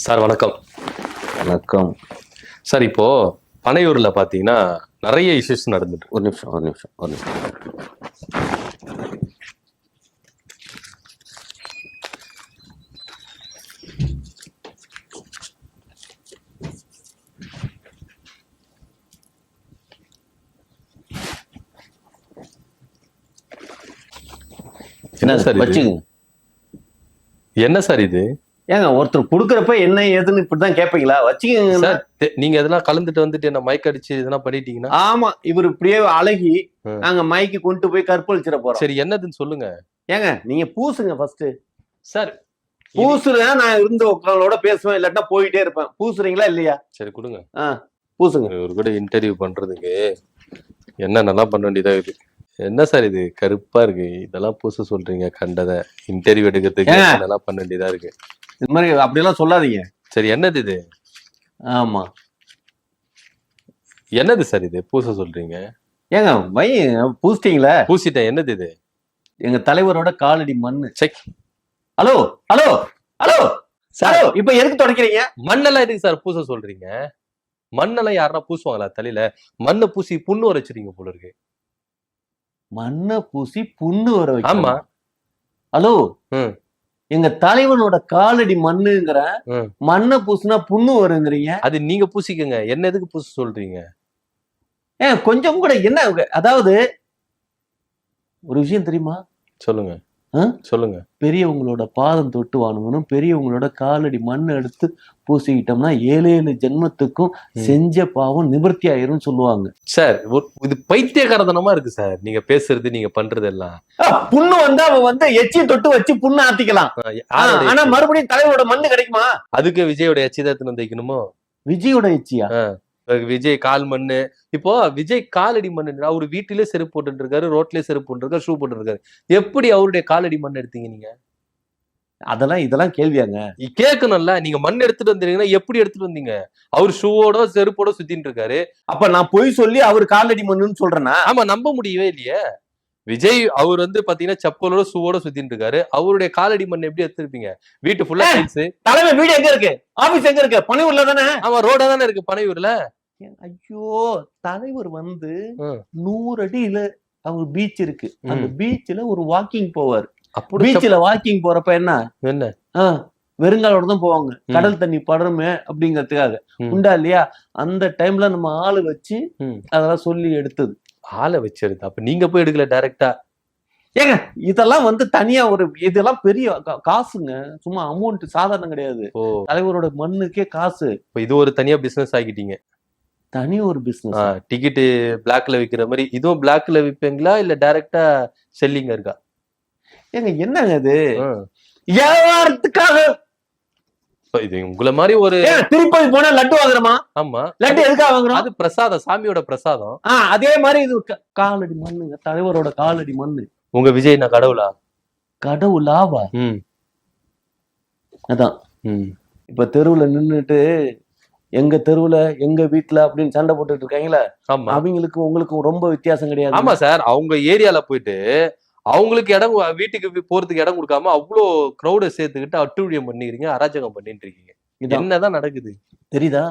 Sir வணக்கம். வணக்கம் sir, இப்போ பனையூர்ல பாத்தீங்கன்னா நிறைய இஷ்யூஸ் நடந்துட்டு. ஒரு நிமிஷம். என்ன சார் இது? வச்சுங்க. என்ன சார் இது? ஏங்க ஒருத்தர் குடுக்கறப்ப என்ன ஏதுன்னு இப்படிதான் கேட்பீங்களா? வச்சுக்கோங்க. சார், நீங்க எதனா கலந்துட்டு வந்துட்டு என்ன மயக்க அடிச்சு எதனா பண்ணிட்டீங்கன்னா? ஆமா, இவர் இப்படியே அழகி ம். நாங்க மைக்கு கொண்டு போய் கற்பழிச்சிட போறோம். சரி, என்னதுன்னு சொல்லுங்க. ஏங்க நீங்க பூசுங்க ஃபர்ஸ்ட். சார் பூசுறேன், நான் இருந்த உட்காரோட பேசுவேன், இல்லாட்டா போயிட்டே இருப்பேன். பூசுறீங்களா இல்லையா? சரி கொடுங்க. பூசுங்க. ஒரு கூட இன்டர்வியூ பண்றதுக்கு என்ன நல்லா பண்ண வேண்டியதா இருக்கு. என்ன சார் இது கருப்பா இருக்கு, இதெல்லாம் பூச சொல்றீங்க? கண்டதை இன்டர்வியூ எடுக்கிறதுக்கு நல்லா பண்ண வேண்டியதா இருக்கு. இது மாதிரி அப்படியெல்லாம் சொல்லாதீங்க. சரி, என்னது இது? ஆமா, என்னது சார் இது பூச சொல்றீங்க? ஏங்க வை பூசிட்டீங்களா? பூசிட்டேன். என்னது இது? எங்க தலைவரோட காலடி மண்ணு. Check. Hello hello hello sir, sir, இப்ப எதுக்கு தொடக்கிறீங்க? மண்ணெல்லாம் எதுக்கு சார் பூச சொல்றீங்க? மண்ணெல்லாம் யாரா பூசுவாங்களா தலையில? மண்ணை பூசி புண்ணு வர வச்சிருக்கீங்க போல இருக்கு. மண்ணை பூசி புண்ணு வர வைக்க? ஆமா. ஹலோ, ம். எங்க தலைவனோட காலடி மண்ணுங்கிற, ம். மண்ணை பூசினா புண்ணு வருங்கிறீங்க. அது நீங்க பூசிக்கங்க, என்ன எதுக்கு பூச சொல்றீங்க? ஏன் கொஞ்சம் கூட என்ன, அதாவது ஒரு விஷயம் தெரியுமா? சொல்லுங்க. ஆ? சொல்லுங்க. பெரியவங்களோட பாதம் தொட்டு வாங்கணும், பெரியவங்களோட காலடி மண் எடுத்து பூசிக்கிட்டோம்னா 7 ஜென்மத்துக்கும் செஞ்ச பாவம் நிவர்த்தி ஆயிரும் சொல்லுவாங்க. சார், இது பைத்தியகாரத்தனமா இருக்கு சார், நீங்க பேசுறது நீங்க பண்றது எல்லாம். புண்ணு வந்தா அவன் வந்து எச்சி தொட்டு வச்சு புண்ணு ஆத்திக்கலாம். ஆனா மறுபடியும் தலைவரோட மண்ணு கிடைக்குமா? அதுக்கு விஜயோட எச்சிதாத்தினம் தைக்கணுமோ? விஜயோட எச்சியா? விஜய் கால் மண்ணு. இப்போ விஜய் காலடி மண்ணு, அவரு வீட்டிலே செருப்பு போட்டு இருக்காரு, ரோட்லயே செருப்பு போட்டு இருக்காரு, ஷூ போட்டு இருக்காரு. எப்படி அவருடைய காலடி மண் எடுத்தீங்க நீங்க? இதெல்லாம் கேள்வியாங்க? கேட்கணும்ல. நீங்க மண் எடுத்துட்டு வந்தீங்கன்னா எப்படி எடுத்துட்டு வந்தீங்க? அவர் ஷூவோட செருப்போட சுத்திட்டு இருக்காரு. அப்ப நான் பொய் சொல்லி அவர் காலடி மண்ணுன்னு சொல்றேன்னா? ஆமா, நம்ப முடியவே இல்லையே. விஜய் அவர் வந்து பாத்தீங்கன்னா செப்பலோட ஷூவோட சுத்திட்டு இருக்காரு. அவருடைய காலடி மண் எப்படி எடுத்திருப்பீங்க? வீட்டு ஃபுல்லா டைல்ஸ். தலைமை வீடு எங்க இருக்கு? ஆபீஸ் எங்க இருக்கு? பனையூர்ல தானே? ஆமா, ரோடா தானே இருக்கு பனையூர்ல. ஐயோ, தலைவர் வந்து 100 அடியில அவர் பீச் இருக்கு, அந்த பீச்ல ஒரு வாக்கிங் போவார். பீச்ல வாக்கிங் போறப்ப என்ன வெறுங்காலோட தான் போவாங்க, கடல் தண்ணி படுறமே அப்படிங்கறதுக்காக. உண்டா இல்லையா? அந்த டைம்ல நம்ம ஆளு வச்சு அதெல்லாம் சொல்லி எடுத்தது. ஆளை வச்சு எடுத்து அப்ப நீங்க போய் எடுக்கல டைரக்டா? ஏங்க இதெல்லாம் வந்து தனியா இதெல்லாம் பெரிய காசுங்க, சும்மா அமௌண்ட் சாதாரணம் கிடையாது. தலைவரோட மண்ணுக்கே காசு. இப்ப இது ஒரு தனியா பிசினஸ் ஆகிட்டீங்க. தனி ஒரு பிசினஸ். டிக்கெட் பிளாக்ல விக்கிற மாதிரி இதுவும் பிளாக்ல விப்பீங்களா இல்ல டைரக்டா செல்லிங் இருக்கா? ஏங்க என்னங்க இது? வியாபாரத்துக்காக. இது உங்களை மாதிரி ஒரு திருப்பதி போனா லட்டு வாங்குறோமா? ஆமா, லட்டு எதுக்காக வாங்குறோம்? அது பிரசாதம், சாமியோட பிரசாதம். அதே மாதிரி இது காலடி மண்ணுங்க, தலைவரோட காலடி மண்ணு. உங்க விஜய் நான் கடவுளா? கடவுளாவா? அதான். இப்ப தெருவுல நின்னுட்டு எங்க தெருவுல எங்க வீட்டுல அப்படின்னு சண்டை போட்டுட்டு இருக்காங்களா, அவங்களுக்கு உங்களுக்கும் ரொம்ப வித்தியாசம் கிடையாது. ஆமா சார், அவங்க ஏரியால போயிட்டு அவங்களுக்கு இடம், வீட்டுக்கு போறதுக்கு இடம் கொடுக்காம அவ்வளோ கிரௌட சேர்த்துக்கிட்டு அட்டுழியம் பண்ணிக்கிறீங்க, அராஜகம் பண்ணிட்டு இருக்கீங்க. என்னதான் நடக்குது தெரியுதா?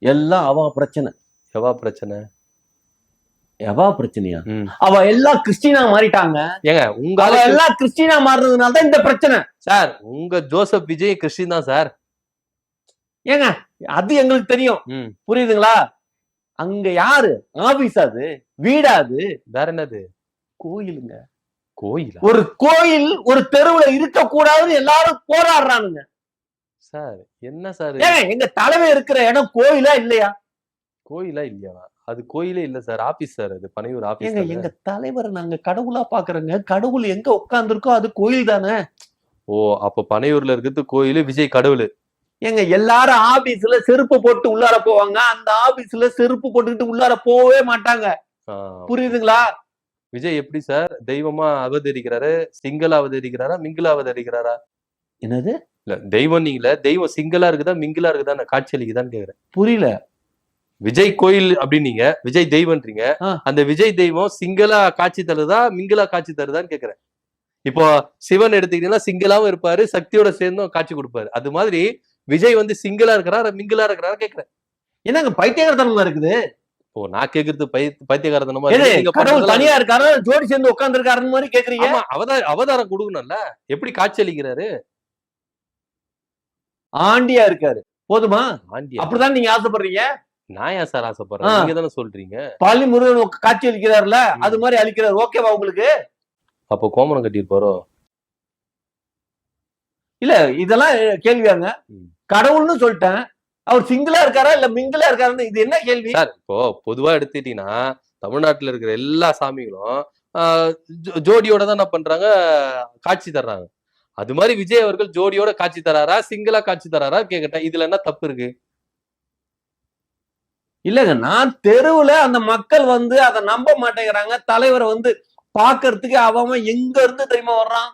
எல்லாம் அவ பிரச்சனை. எவா பிரச்சனை? எவா பிரச்சனையா? அவ எல்லாம் கிறிஸ்டினா மாறிட்டாங்க. ஏங்க உங்க எல்லாம் கிறிஸ்டினா மாறினதுனால தான் இந்த பிரச்சனை சார். உங்க ஜோசப் விஜய் கிறிஸ்டின் தான் சார். ஏங்க அது எங்களுக்கு தெரியும், புரியுதுங்களா? அங்க யாரு ஆபீஸ்? அது வீடாது? வேற என்னது? கோயிலுங்க. கோயில்? ஒரு கோயில் ஒரு தெருவுல இருக்க கூடாதுன்னு எல்லாரும் போராடுறானுங்க சார். என்ன சார்? எங்க தலைவர் இருக்கிற இடம் கோயிலா இல்லையா? கோயிலா இல்லையா? அது கோயிலே இல்ல சார், ஆபீஸ் சார். அது பனையூர் ஆபீஸ். எங்க தலைவரை நாங்க கடவுளா பாக்குறோங்க. கடவுள் எங்க உட்கார்ந்துருக்கோ அது கோயில் தானே. அப்ப பனையூர்ல இருக்கிறது கோயில், விஜய் கடவுள். ஏங்க எல்லாரும் ஆபீஸ்ல செருப்பு போட்டு உள்ளார போவாங்க, அந்த ஆபீஸ்ல செருப்பு போட்டுக்கிட்டு உள்ளார போகவே மாட்டாங்க. புரியுதுங்களா? விஜய் எப்படி சார் தெய்வமா அவதரிக்கிறாரு? சிங்களா அவதரிக்கிறாரா, மிங்கிலா அவதரிக்கிறாரா? என்னது? இல்ல தெய்வம் நீங்கள, தெய்வம் சிங்களா இருக்குதா மிங்கிலா இருக்குதா காட்சி அளிக்குதான்னு கேக்குறேன். புரியல. விஜய் கோயில் அப்படின்னீங்க, விஜய் தெய்வம்ன்றீங்க. அந்த விஜய் தெய்வம் சிங்களா காட்சி தருதா மிங்கிலா காட்சி தருதான்னு கேக்குறேன். இப்போ சிவன் எடுத்துக்கிட்டீங்கன்னா சிங்களாவும் இருப்பாரு, சக்தியோட சேர்ந்தும் காட்சி கொடுப்பாரு. அது மாதிரி விஜய் வந்து சிங்கிளா இருக்கிறாரா மிங்கிளா இருக்கிறாரா கேக்குறேன். என்னங்க பைத்தியகாரத்தனமா இருக்குது? ஓ நான் கேக்குறது பைத்தியகாரத்தனமா எது நீங்க கடவுள் பண்றதெல்லாம் தனியா இருக்காரா ஜோடி சேர்ந்து உட்கார்ந்து இருக்காருன்னு மாதிரி கேக்குறீங்க? ஆமா அவதாரம் கொடுக்கணும்ல. எப்படி காட்சி அளிக்கிறாரு? ஆண்டியா இருக்காரு போதுமா? ஆண்டியா? அப்படிதான் நீங்க ஆசைப்படுறீங்க? நான் ஏன் சார் ஆசைப்படுறேன்? நீங்க தானே சொல்றீங்க. பழனி முருகன் காட்சி அளிக்கிறாருல அது மாதிரி அளிக்கிறாரு. ஓகேவா உங்களுக்கு? அப்போ கோமணம் கட்டியிருப்பாரோ? இல்ல இதெல்லாம் கேள்வியாங்க? கடவுள்னு சொல்லிட்டேன். அவர் சிங்கிளா இருக்காரா இல்ல மிங்கிளா இருக்காருன்னு இது என்ன கேள்வி சார்? இப்போ பொதுவா எடுத்துட்டீங்கன்னா தமிழ்நாட்டுல இருக்கிற எல்லா சாமிகளும் ஜோடியோட தான் என்ன பண்றாங்க, காட்சி தர்றாங்க. அது மாதிரி விஜய் அவர்கள் ஜோடியோட காட்சி தராரா சிங்கிளா காட்சி தராரா கேக்கட்டேன். இதுல என்ன தப்பு இருக்கு? இல்லங்க நான் தெருவுல அந்த மக்கள் வந்து அதை நம்ப மாட்டேங்கிறாங்க. தலைவரை வந்து பாக்குறதுக்கு அவன் எங்க இருந்து தெரியுமா வர்றான்?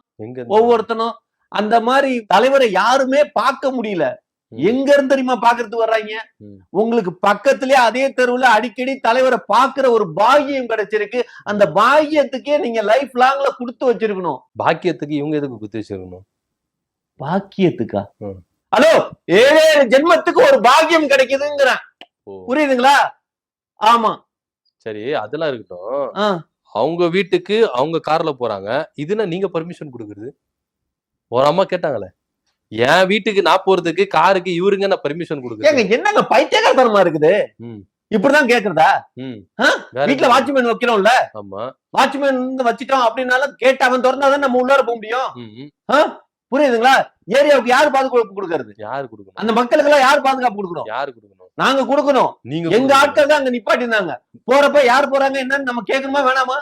ஒவ்வொருத்தனும் அந்த மாதிரி தலைவரை யாருமே பார்க்க முடியல. எங்க இருந்து தெரியுமா பாக்குறதுக்கு வர்றாங்க? உங்களுக்கு பக்கத்திலேயே அதே தெருவுல அடிக்கடி தலைவரை பாக்குற ஒரு பாக்கியம் கிடைச்சிருக்கு. அந்த பாக்கியத்துக்கே நீங்க லைஃப் லாங்ல கொடுத்து வச்சிருக்கணும். பாக்கியத்துக்கு இவங்க எதுக்கு குத்து வச்சிருக்கணும்? பாக்கியத்துக்கா? ஹலோ 7 ஜென்மத்துக்கு ஒரு பாக்கியம் கிடைக்குதுங்கிறேன். புரியுதுங்களா? ஆமா சரி அதெல்லாம் இருக்கட்டும். அவங்க வீட்டுக்கு அவங்க கார்ல போறாங்க. இதுன்னா நீங்க பர்மிஷன் கொடுக்குறது? ஒரு அம்மா கேட்டாங்களே, என் வீட்டுக்கு நான் போறதுக்கு காருக்கு இவருங்க நான் பர்மிஷன் கொடுக்குறேன். என்னங்க பைத்தியகாரத்தனமா இருக்குது? இப்படிதான் கேக்குறதா? வீட்டுல வாட்ச்மேன் வைக்கிறோம்ல, வாட்ச்மேன் வச்சுட்டோம் அப்படின்னாலும் கேட்டு அவன் திறந்தாதான் நம்ம உள்ளார போக முடியும். புரியுதுங்களா? ஏரியாவுக்கு யாரு பாதுகாப்பு கொடுக்கறது? யாரு கொடுக்கணும்? அந்த மக்களுக்கு எல்லாம் யாரு பாதுகாப்பு கொடுக்கணும்? யாரு கொடுக்கணும்? நாங்க கொடுக்கணும். நீங்க எங்க ஆட்கள் தான் அங்க நிப்பாட்டினாங்க. போறப்ப யாரு போறாங்க என்னன்னு நம்ம கேட்கணுமா வேணாமா?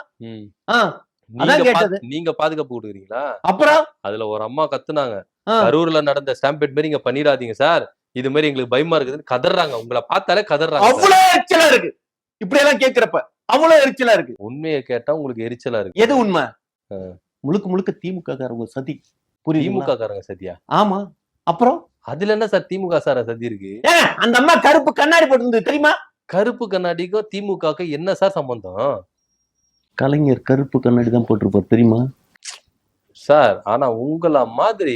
அதான் கேட்டது. நீங்க பாதுகாப்பு கொடுக்குறீங்களா? அப்புறம் அதுல ஒரு அம்மா கத்துனாங்க, கரூர்ல நடந்த ஸ்டாம்பேட் மாதிரி இங்க பண்ணிடாதீங்க சார், இது மாதிரி எங்களுக்கு பயமா இருக்குதுன்னு கதறாங்க. உங்களை பார்த்தாலே கதறாங்க. அவ்வளவு எரிச்சலா இருக்கு இப்படி எல்லாம் கேக்குறப்ப. அவ்வளவு எரிச்சலா இருக்கு. உண்மையை கேட்டா உங்களுக்கு எரிச்சலா இருக்கு. எது உண்மை? முழுக்க முழுக்க திமுக காரங்க சதி. திமுக காரங்க சதியா? ஆமா. அப்புறம் அதுல என்ன சார் திமுக சார சதி இருக்கு? அந்த அம்மா கருப்பு கண்ணாடி போட்டு தெரியுமா? கருப்பு கண்ணாடிக்கும் திமுக என்ன சார் சம்பந்தம்? கலைஞர் கருப்பு கண்ணாடி தான் போட்டிருப்பார் தெரியுமா சார்? ஆனா உங்கள மாதிரி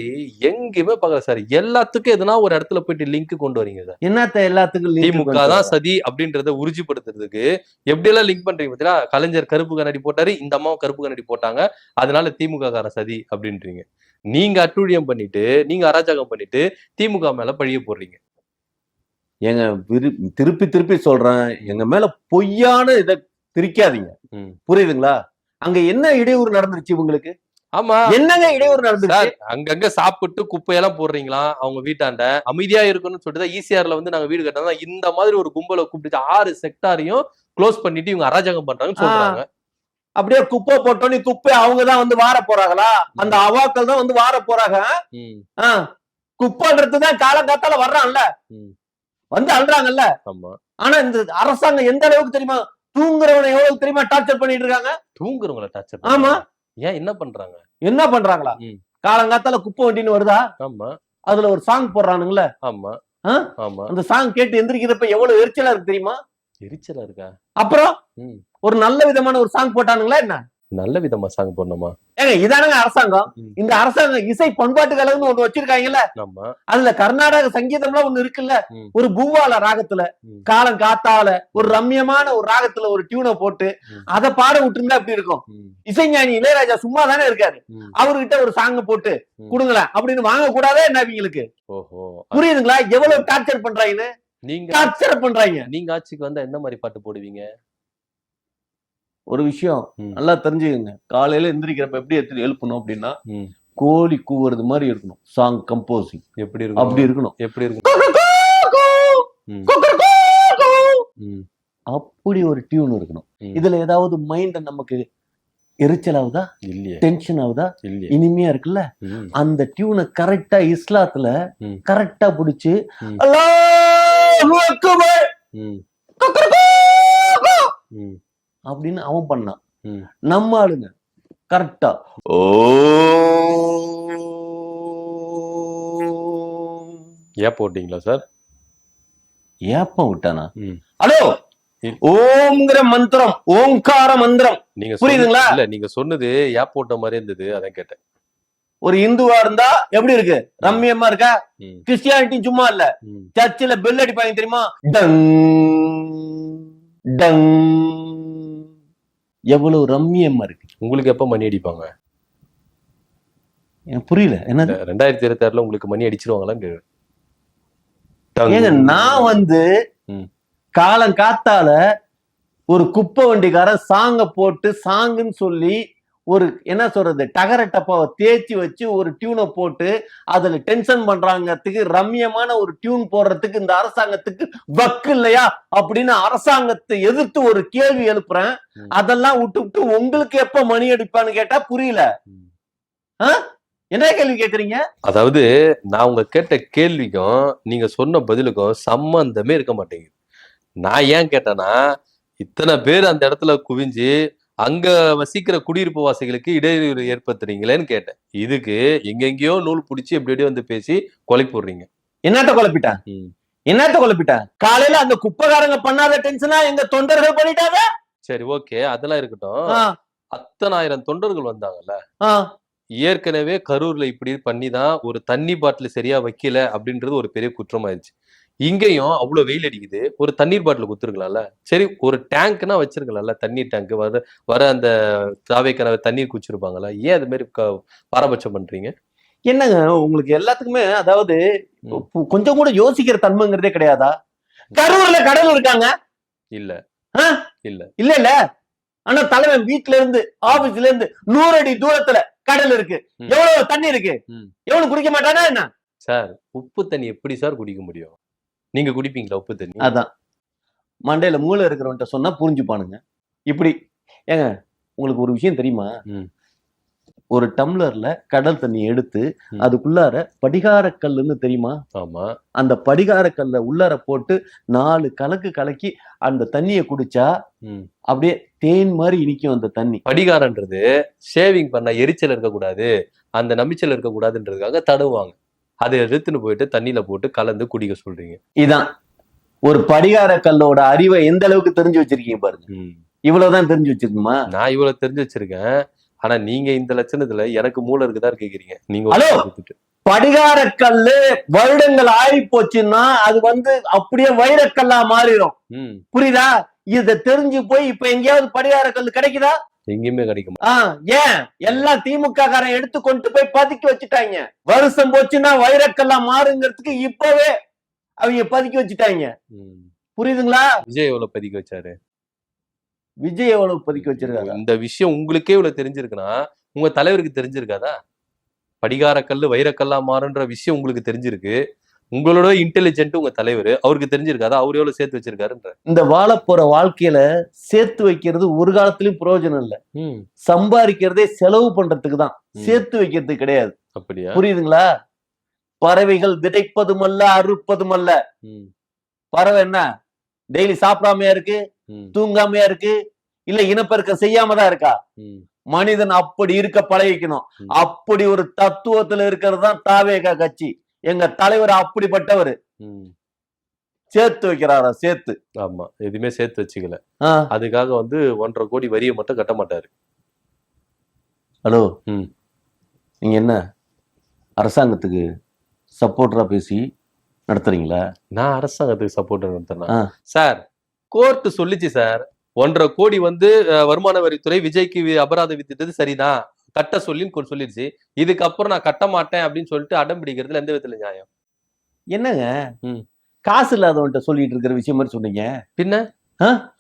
எங்கேயுமே பார்க்கல சார். எல்லாத்துக்கும் எதுனா ஒரு இடத்துல போயிட்டு லிங்க் கொண்டு வரீங்க சார். என்னத்த எல்லாத்துக்கும் திமுக தான் சதி அப்படின்றத உறுதிப்படுத்துறதுக்கு எப்படி எல்லாம் லிங்க் பண்றீங்க பாத்தீங்களா? கலைஞர் கருப்பு கண்ணாடி போட்டாரு, இந்த அம்மாவும் கருப்பு கண்ணாடி போட்டாங்க, அதனால திமுக கார சதி அப்படின்றீங்க. நீங்க அட்டூழியம் பண்ணிட்டு, நீங்க அராஜகம் பண்ணிட்டு திமுக மேல பழிய போடுறீங்க. எங்க திருப்பி திருப்பி சொல்றேன், எங்க மேல பொய்யான இதை திரிக்காதீங்க. புரியுதுங்களா? அங்க என்ன இடையூறு நடந்துருச்சு உங்களுக்கு? ஆமா என்னங்க இடையூறு நடந்துச்சு? அங்கங்க சாப்பிட்டு குப்பையெல்லாம் போடுறீங்களா அவங்க வீட்டாண்ட? அமைதியா இருக்கணும்னு சொல்லிட்டு ஈசிஆர்ல வந்து நாங்க வீடு கட்டினா இந்த மாதிரி ஒரு கும்பலை கூப்பிட்டு 6 செக்டாரையும் க்ளோஸ் பண்ணிட்டு இவங்க அராஜகம் பண்றாங்கன்னு சொல்றாங்க. அப்படியே குப்பை போட்டோன்னு குப்பை அவங்கதான் வந்து வார போறாங்களா? அந்த அவாக்கள் தான் வந்து வார போறாங்க. குப்பைன்றதுதான் காலங்காத்தால வர்றான்ல, வந்து அல்றாங்கல்ல. ஆனா இந்த அரசாங்கம் எந்த அளவுக்கு தெரியுமா தூங்குறவனை எவ்வளவு தெரியுமா டார்ச்சர் பண்ணிட்டு இருக்காங்க? தூங்குறவங்களை டார்ச்சர்? ஆமா. ஏன் என்ன பண்றாங்க? என்ன பண்றாங்களா? காலங்காத்தால குப்பை வண்டின்னு வருதா? ஆமா. அதுல ஒரு சாங் போடுறானுங்களே. ஆமா ஆமா. அந்த சாங் கேட்டு எந்திரிக்கிறப்ப எவ்வளவு எரிச்சலா இருக்கு தெரியுமா? எரிச்சலா இருக்கா? அப்புறம் ஒரு நல்ல விதமான ஒரு சாங் போட்டானுங்களா என்ன? நல்ல விதமா சாங் போடணுமா? ஏங்க இதானங்க அரசாங்கம். இந்த அரசாங்கம் இசை பண்பாட்டு கழகம்னு ஒண்ணு வச்சிருக்காங்கல்ல, அதுல கர்நாடக சங்கீதம்லாம் ஒண்ணு இருக்குல்ல, ஒரு பூவால ராகத்துல காலம் காத்தால ஒரு ரம்யமான ஒரு ராகத்துல ஒரு டியூனை போட்டு அதை பாட விட்டுருந்தா எப்படி இருக்கும்? இசைஞானி இளையராஜா சும்மா தானே இருக்காரு, அவர்கிட்ட ஒரு சாங்க போட்டு கொடுங்களேன் அப்படின்னு வாங்க கூடாதே என்ன அவங்களுக்கு? புரியுதுங்களா எவ்வளவு டார்ச்சர் பண்றாங்கன்னு? நீங்க டார்ச்சர் பண்றாங்க. நீங்க ஆட்சிக்கு வந்தா என்ன மாதிரி பாட்டு போடுவீங்க? ஒரு விஷயம் நல்லா தெரிஞ்சுக்கங்க, காலையில எந்திரிக்கிறப்ப எப்படி எழுப்பணும் அப்படின்னா கோழி கூவுறது மாதிரி இருக்கணும். சாங் கம்போசிங் எப்படி இருக்கும்? அப்படி இருக்கணும். எப்படி இருக்கும்? அப்படி ஒரு டியூன் இருக்கணும். இதுல ஏதாவது மைண்ட் நமக்கு எரிச்சல் ஆகுதா? இல்லையா? டென்ஷன் ஆகுதா? இல்லையா? இனிமையா இருக்குல்ல, அந்த டியூனை கரெக்டா இஸ்லாத்துல கரெக்டா பிடிச்சு அப்படின்னு அவன் பண்ணான். நம்ம ஆளுங்க கரெக்டா ஏப்ப விட்டீங்களா சார்? ஏப்பம் விட்டானா? ஹலோ ஓம்ங்கிற மந்திரம், ஓங்கார மந்திரம். நீங்க புரியுதுங்களா? இல்ல நீங்க சொன்னது ஏப்ப விட்ட மாதிரி இருந்தது, அதான் கேட்டேன். ஒரு இந்துவா இருந்தா எப்படி இருக்கு? ரம்மியமா இருக்கா? ம். கிறிஸ்டியானிட்டி சும்மா இல்ல, ம். சர்ச்சில் பெல் அடிப்பாங்க தெரியுமா? Tongue tongue. எவ்வளவு ரம்மியமா இருக்கு. உங்களுக்கு எப்ப மணி அடிப்பாங்க? எனக்கு புரியல என்னது? 2026ல உங்களுக்கு மணி அடிச்சிருவாங்களான்னு ஏங்க நான் வந்து ம். காலம் காத்தால ஒரு குப்பை வண்டிக்காரன் சாங்க போட்டு சாங்குன்னு சொல்லி ஒரு என்ன சொல்றது டகர டப்பாவை தேய்ச்சி வச்சு ஒரு டியூனை போட்டு அதுல டென்ஷன் பண்றாங்கிறதுக்கு ரம்மியமான ஒரு டியூன் போடுறதுக்கு இந்த அரசாங்கத்துக்கு வக்கு இல்லையா அப்படின்னு அரசாங்கத்தை எதிர்த்து ஒரு கேள்வி எழுப்புறேன். அதெல்லாம் விட்டு உங்களுக்கு எப்ப மணி அடிப்பான்னு கேட்டா புரியல. என்ன கேள்வி கேக்குறீங்க? அதாவது நான் உங்க கேட்ட கேள்விக்கும் நீங்க சொன்ன பதிலுக்கும் சம்பந்தமே இருக்க மாட்டேங்குது. நான் ஏன் கேட்டேன்னா, இத்தனை பேர் அந்த இடத்துல குவிஞ்சு அங்க வசிக்கிற குடியிருப்பு வாசிகளுக்கு இடையூறு ஏற்படுத்துறீங்களேன்னு கேட்டேன். இதுக்கு எங்கெங்கயோ நூல் பிடிச்சி எப்படி வந்து பேசி கொலை போடுறீங்க. என்னத்த குழப்பிட்டான்? என்னத்த குழப்பிட்டான்? காலையில அந்த குப்பைக்காரங்க பண்ணாத டென்ஷனா எங்க தொண்டர்கள் பண்ணிட்டாங்க. சரி, ஓகே, அதெல்லாம் இருக்கட்டும். அத்தனாயிரம் தொண்டர்கள் வந்தாங்கல்ல, ஏற்கனவே கரூர்ல இப்படி பண்ணிதான் ஒரு தண்ணி பாட்டில் சரியா வைக்கல அப்படின்றது ஒரு பெரிய குற்றமாயிருச்சு. இங்கேயும் அவ்வளவு வெயில் அடிக்குது, ஒரு தண்ணீர் பாட்டில் குத்துருக்கலாம்ல. சரி, ஒரு டேங்க்னா வச்சிருக்கலாம்ல, தண்ணீர் டேங்க் வர அந்த தாவைக்கான தண்ணீர் குச்சிருப்பாங்கல்ல. ஏன் அது மாதிரி பாரபட்சம் பண்றீங்க? என்னங்க உங்களுக்கு எல்லாத்துக்குமே அதாவது கொஞ்சம் கூட யோசிக்கிற தன்மைங்கிறதே கிடையாதா? கரூர்ல கடல் இருக்காங்க இல்ல இல்ல இல்ல இல்ல. ஆனா தலைவன் வீட்டுல இருந்து ஆபீஸ்ல இருந்து 100 அடி தூரத்துல கடல் இருக்கு. எவ்வளவு தண்ணி இருக்கு? எவ்வளவு குடிக்க மாட்டானா என்ன? சார், உப்பு தண்ணி எப்படி சார் குடிக்க முடியும்? நீங்க குடிப்பீங்களா உப்பு தண்ணி? அதான் மண்டையில மூளை இருக்கிறவன்ட்ட சொன்னா புரிஞ்சுப்பானுங்க. இப்படி ஏங்க உங்களுக்கு ஒரு விஷயம் தெரியுமா? ஒரு டம்ளர்ல கடல் தண்ணி எடுத்து அதுக்குள்ளார படிகாரக்கல்லுன்னு தெரியுமா? ஆமா. அந்த படிகாரக்கல்ல உள்ளார போட்டு 4 கலக்கு கலக்கி அந்த தண்ணியை குடிச்சா அப்படியே தேன் மாதிரி இனிக்கும் அந்த தண்ணி. படிகாரன்றது ஷேவிங் பண்ண எரிச்சல் இருக்கக்கூடாது, அந்த நம்பிச்சல் இருக்கக்கூடாதுன்றதுக்காக தடவுவாங்க. அதை எடுத்துன்னு போயிட்டு தண்ணியில போட்டு கலந்து குடிக்க சொல்றீங்க. இதான் ஒரு படிகார கல்லோட அறிவை எந்த அளவுக்கு தெரிஞ்சு வச்சிருக்கீங்க பாருங்க. இவ்வளவுதான் தெரிஞ்சு வச்சிருக்குமா? நான் இவ்வளவு தெரிஞ்சு வச்சிருக்கேன். ஆனா நீங்க இந்த லட்சணத்துல எனக்கு மூளை இருக்குதான் கேக்குறீங்க. நீங்க ஹலோ, படிகார கல்லு வருடங்கள் ஆகி போச்சுன்னா அது வந்து அப்படியே வைரக்கல்லா மாறிடும். புரியுதா? இத தெரிஞ்சு போய் இப்ப எங்கேயாவது படிகார கல்லு கிடைக்குதா? எங்கேயுமே கிடைக்கும். ஏன் எல்லாம் திமுக காரன் எடுத்து கொண்டு போய் பதுக்கி வச்சுட்டாங்க. வருஷம் போச்சுன்னா வைரக்கல்லா மாறுங்கிறதுக்கு இப்பவே அவங்க பதுக்கி வச்சுட்டாங்க. புரியுதுங்களா? விஜய் எவ்வளவு பதுக்கி வச்சாரு? விஜய் எவ்வளவு பதுக்கி வச்சிருக்காரு? இந்த விஷயம் உங்களுக்கே இவ்வளவு தெரிஞ்சிருக்குன்னா உங்க தலைவருக்கு தெரிஞ்சிருக்காதா? படிகார கல்லு வைரக்கல்லா மாறுன்ற விஷயம் உங்களுக்கு தெரிஞ்சிருக்கு. உங்களோட இன்டெலிஜென்ட் உங்க தலைவர், அவருக்கு தெரிஞ்சிருக்காதா? அவர் எவ்வளவு சேர்த்து வச்சிருக்காருன்ற. இந்த வாழ போற வாழ்க்கையில சேர்த்து வைக்கிறது ஒரு காலத்திலயும் பிரயோஜனம் இல்ல. சம்பாதிக்கிறதே செலவு பண்றதுக்கு தான், சேர்த்து வைக்கிறதுக்கு கிடையாது. அப்படியா? புரியுதுங்களா? பறவைகள் விதைப்பதும் அல்ல அறுப்பதும் அல்ல. பறவை என்ன டெய்லி சாப்பிடாமையா இருக்கு, தூங்காமையா இருக்கு, இல்ல இனப்பெருக்கம் செய்யாம தான் இருக்கா? மனிதன் அப்படி இருக்க பழகிக்கணும். அப்படி ஒரு தத்துவத்துல இருக்கிறது தான் தாவேகா கட்சி. எங்க தலைவர் அப்படிப்பட்டவர். சேர்த்து வைக்கிறாரா? சேர்த்து. ஆமா, எதுவுமே சேர்த்து வச்சுக்கல. அதுக்காக வந்து 1.5 கோடி வரியை மட்டும் கட்ட மாட்டாரு. ஹலோ, நீங்க என்ன அரசாங்கத்துக்கு சப்போர்ட்டரா பேசி நடத்துறீங்களா? நான் அரசாங்கத்துக்கு சப்போர்ட் நடத்துறேன் சார். கோர்ட் சொல்லிச்சு சார், 1.5 கோடி வந்து வருமான வரித்துறை விஜய்க்கு அபராதம் விதித்தது சரிதான், கட்ட சொல்லின்னு சொல்லிடுச்சு. இதுக்கப்புறம் நான் கட்ட மாட்டேன் அப்படின்னு சொல்லிட்டு அடம் பிடிக்கிறதுல எந்த விதத்துல நியாயம்? என்னங்க காசு இல்லாதவன்ட்ட சொல்லிட்டு இருக்கிற விஷயம் மாதிரி சொன்னீங்க. பின்ன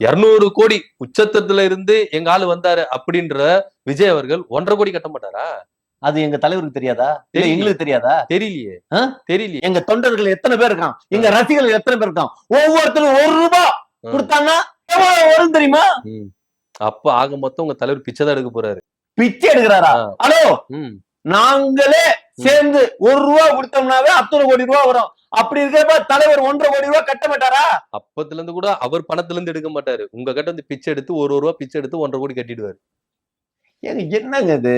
200 கோடி உச்சத்துல இருந்து எங்க ஆளு வந்தாரு அப்படின்ற விஜய் அவர்கள் 1.5 கோடி கட்ட மாட்டாரா? அது எங்க தலைவருக்கு தெரியாதா? இல்ல எங்களுக்கு தெரியாதா? தெரியலையே. தெரியலையே. எங்க தொண்டர்கள் எத்தனை பேர் இருக்கான், எங்க ரசிகர்கள் எத்தனை பேர் இருக்கான், ஒவ்வொருத்தரும் 1 ரூபாய் கொடுத்தாங்கன்னா எவ்வளவு வரும் தெரியுமா? அப்ப ஆக மொத்தம் உங்க தலைவர் பிச்சை தான் எடுக்க போறாரு. பிச்சை எடுக்கிறாரா? ஹலோ, நாங்களே சேர்ந்து 1 ரூபாய் கொடுத்தோம்னாவே அத்தனை கோடி ரூபாய் வரும். அப்படி இருக்கப்ப தலைவர் 1.5 கோடி ரூபாய் கட்ட மாட்டாரா? அப்பத்துல இருந்து கூட அவர் பணத்துல இருந்து எடுக்க மாட்டாரு. உங்க கிட்ட வந்து பிச்சை எடுத்து 1 ரூபாய் பிச்சை எடுத்து 1.5 கோடி கட்டிடுவாரு. ஏங்க என்னங்க இது?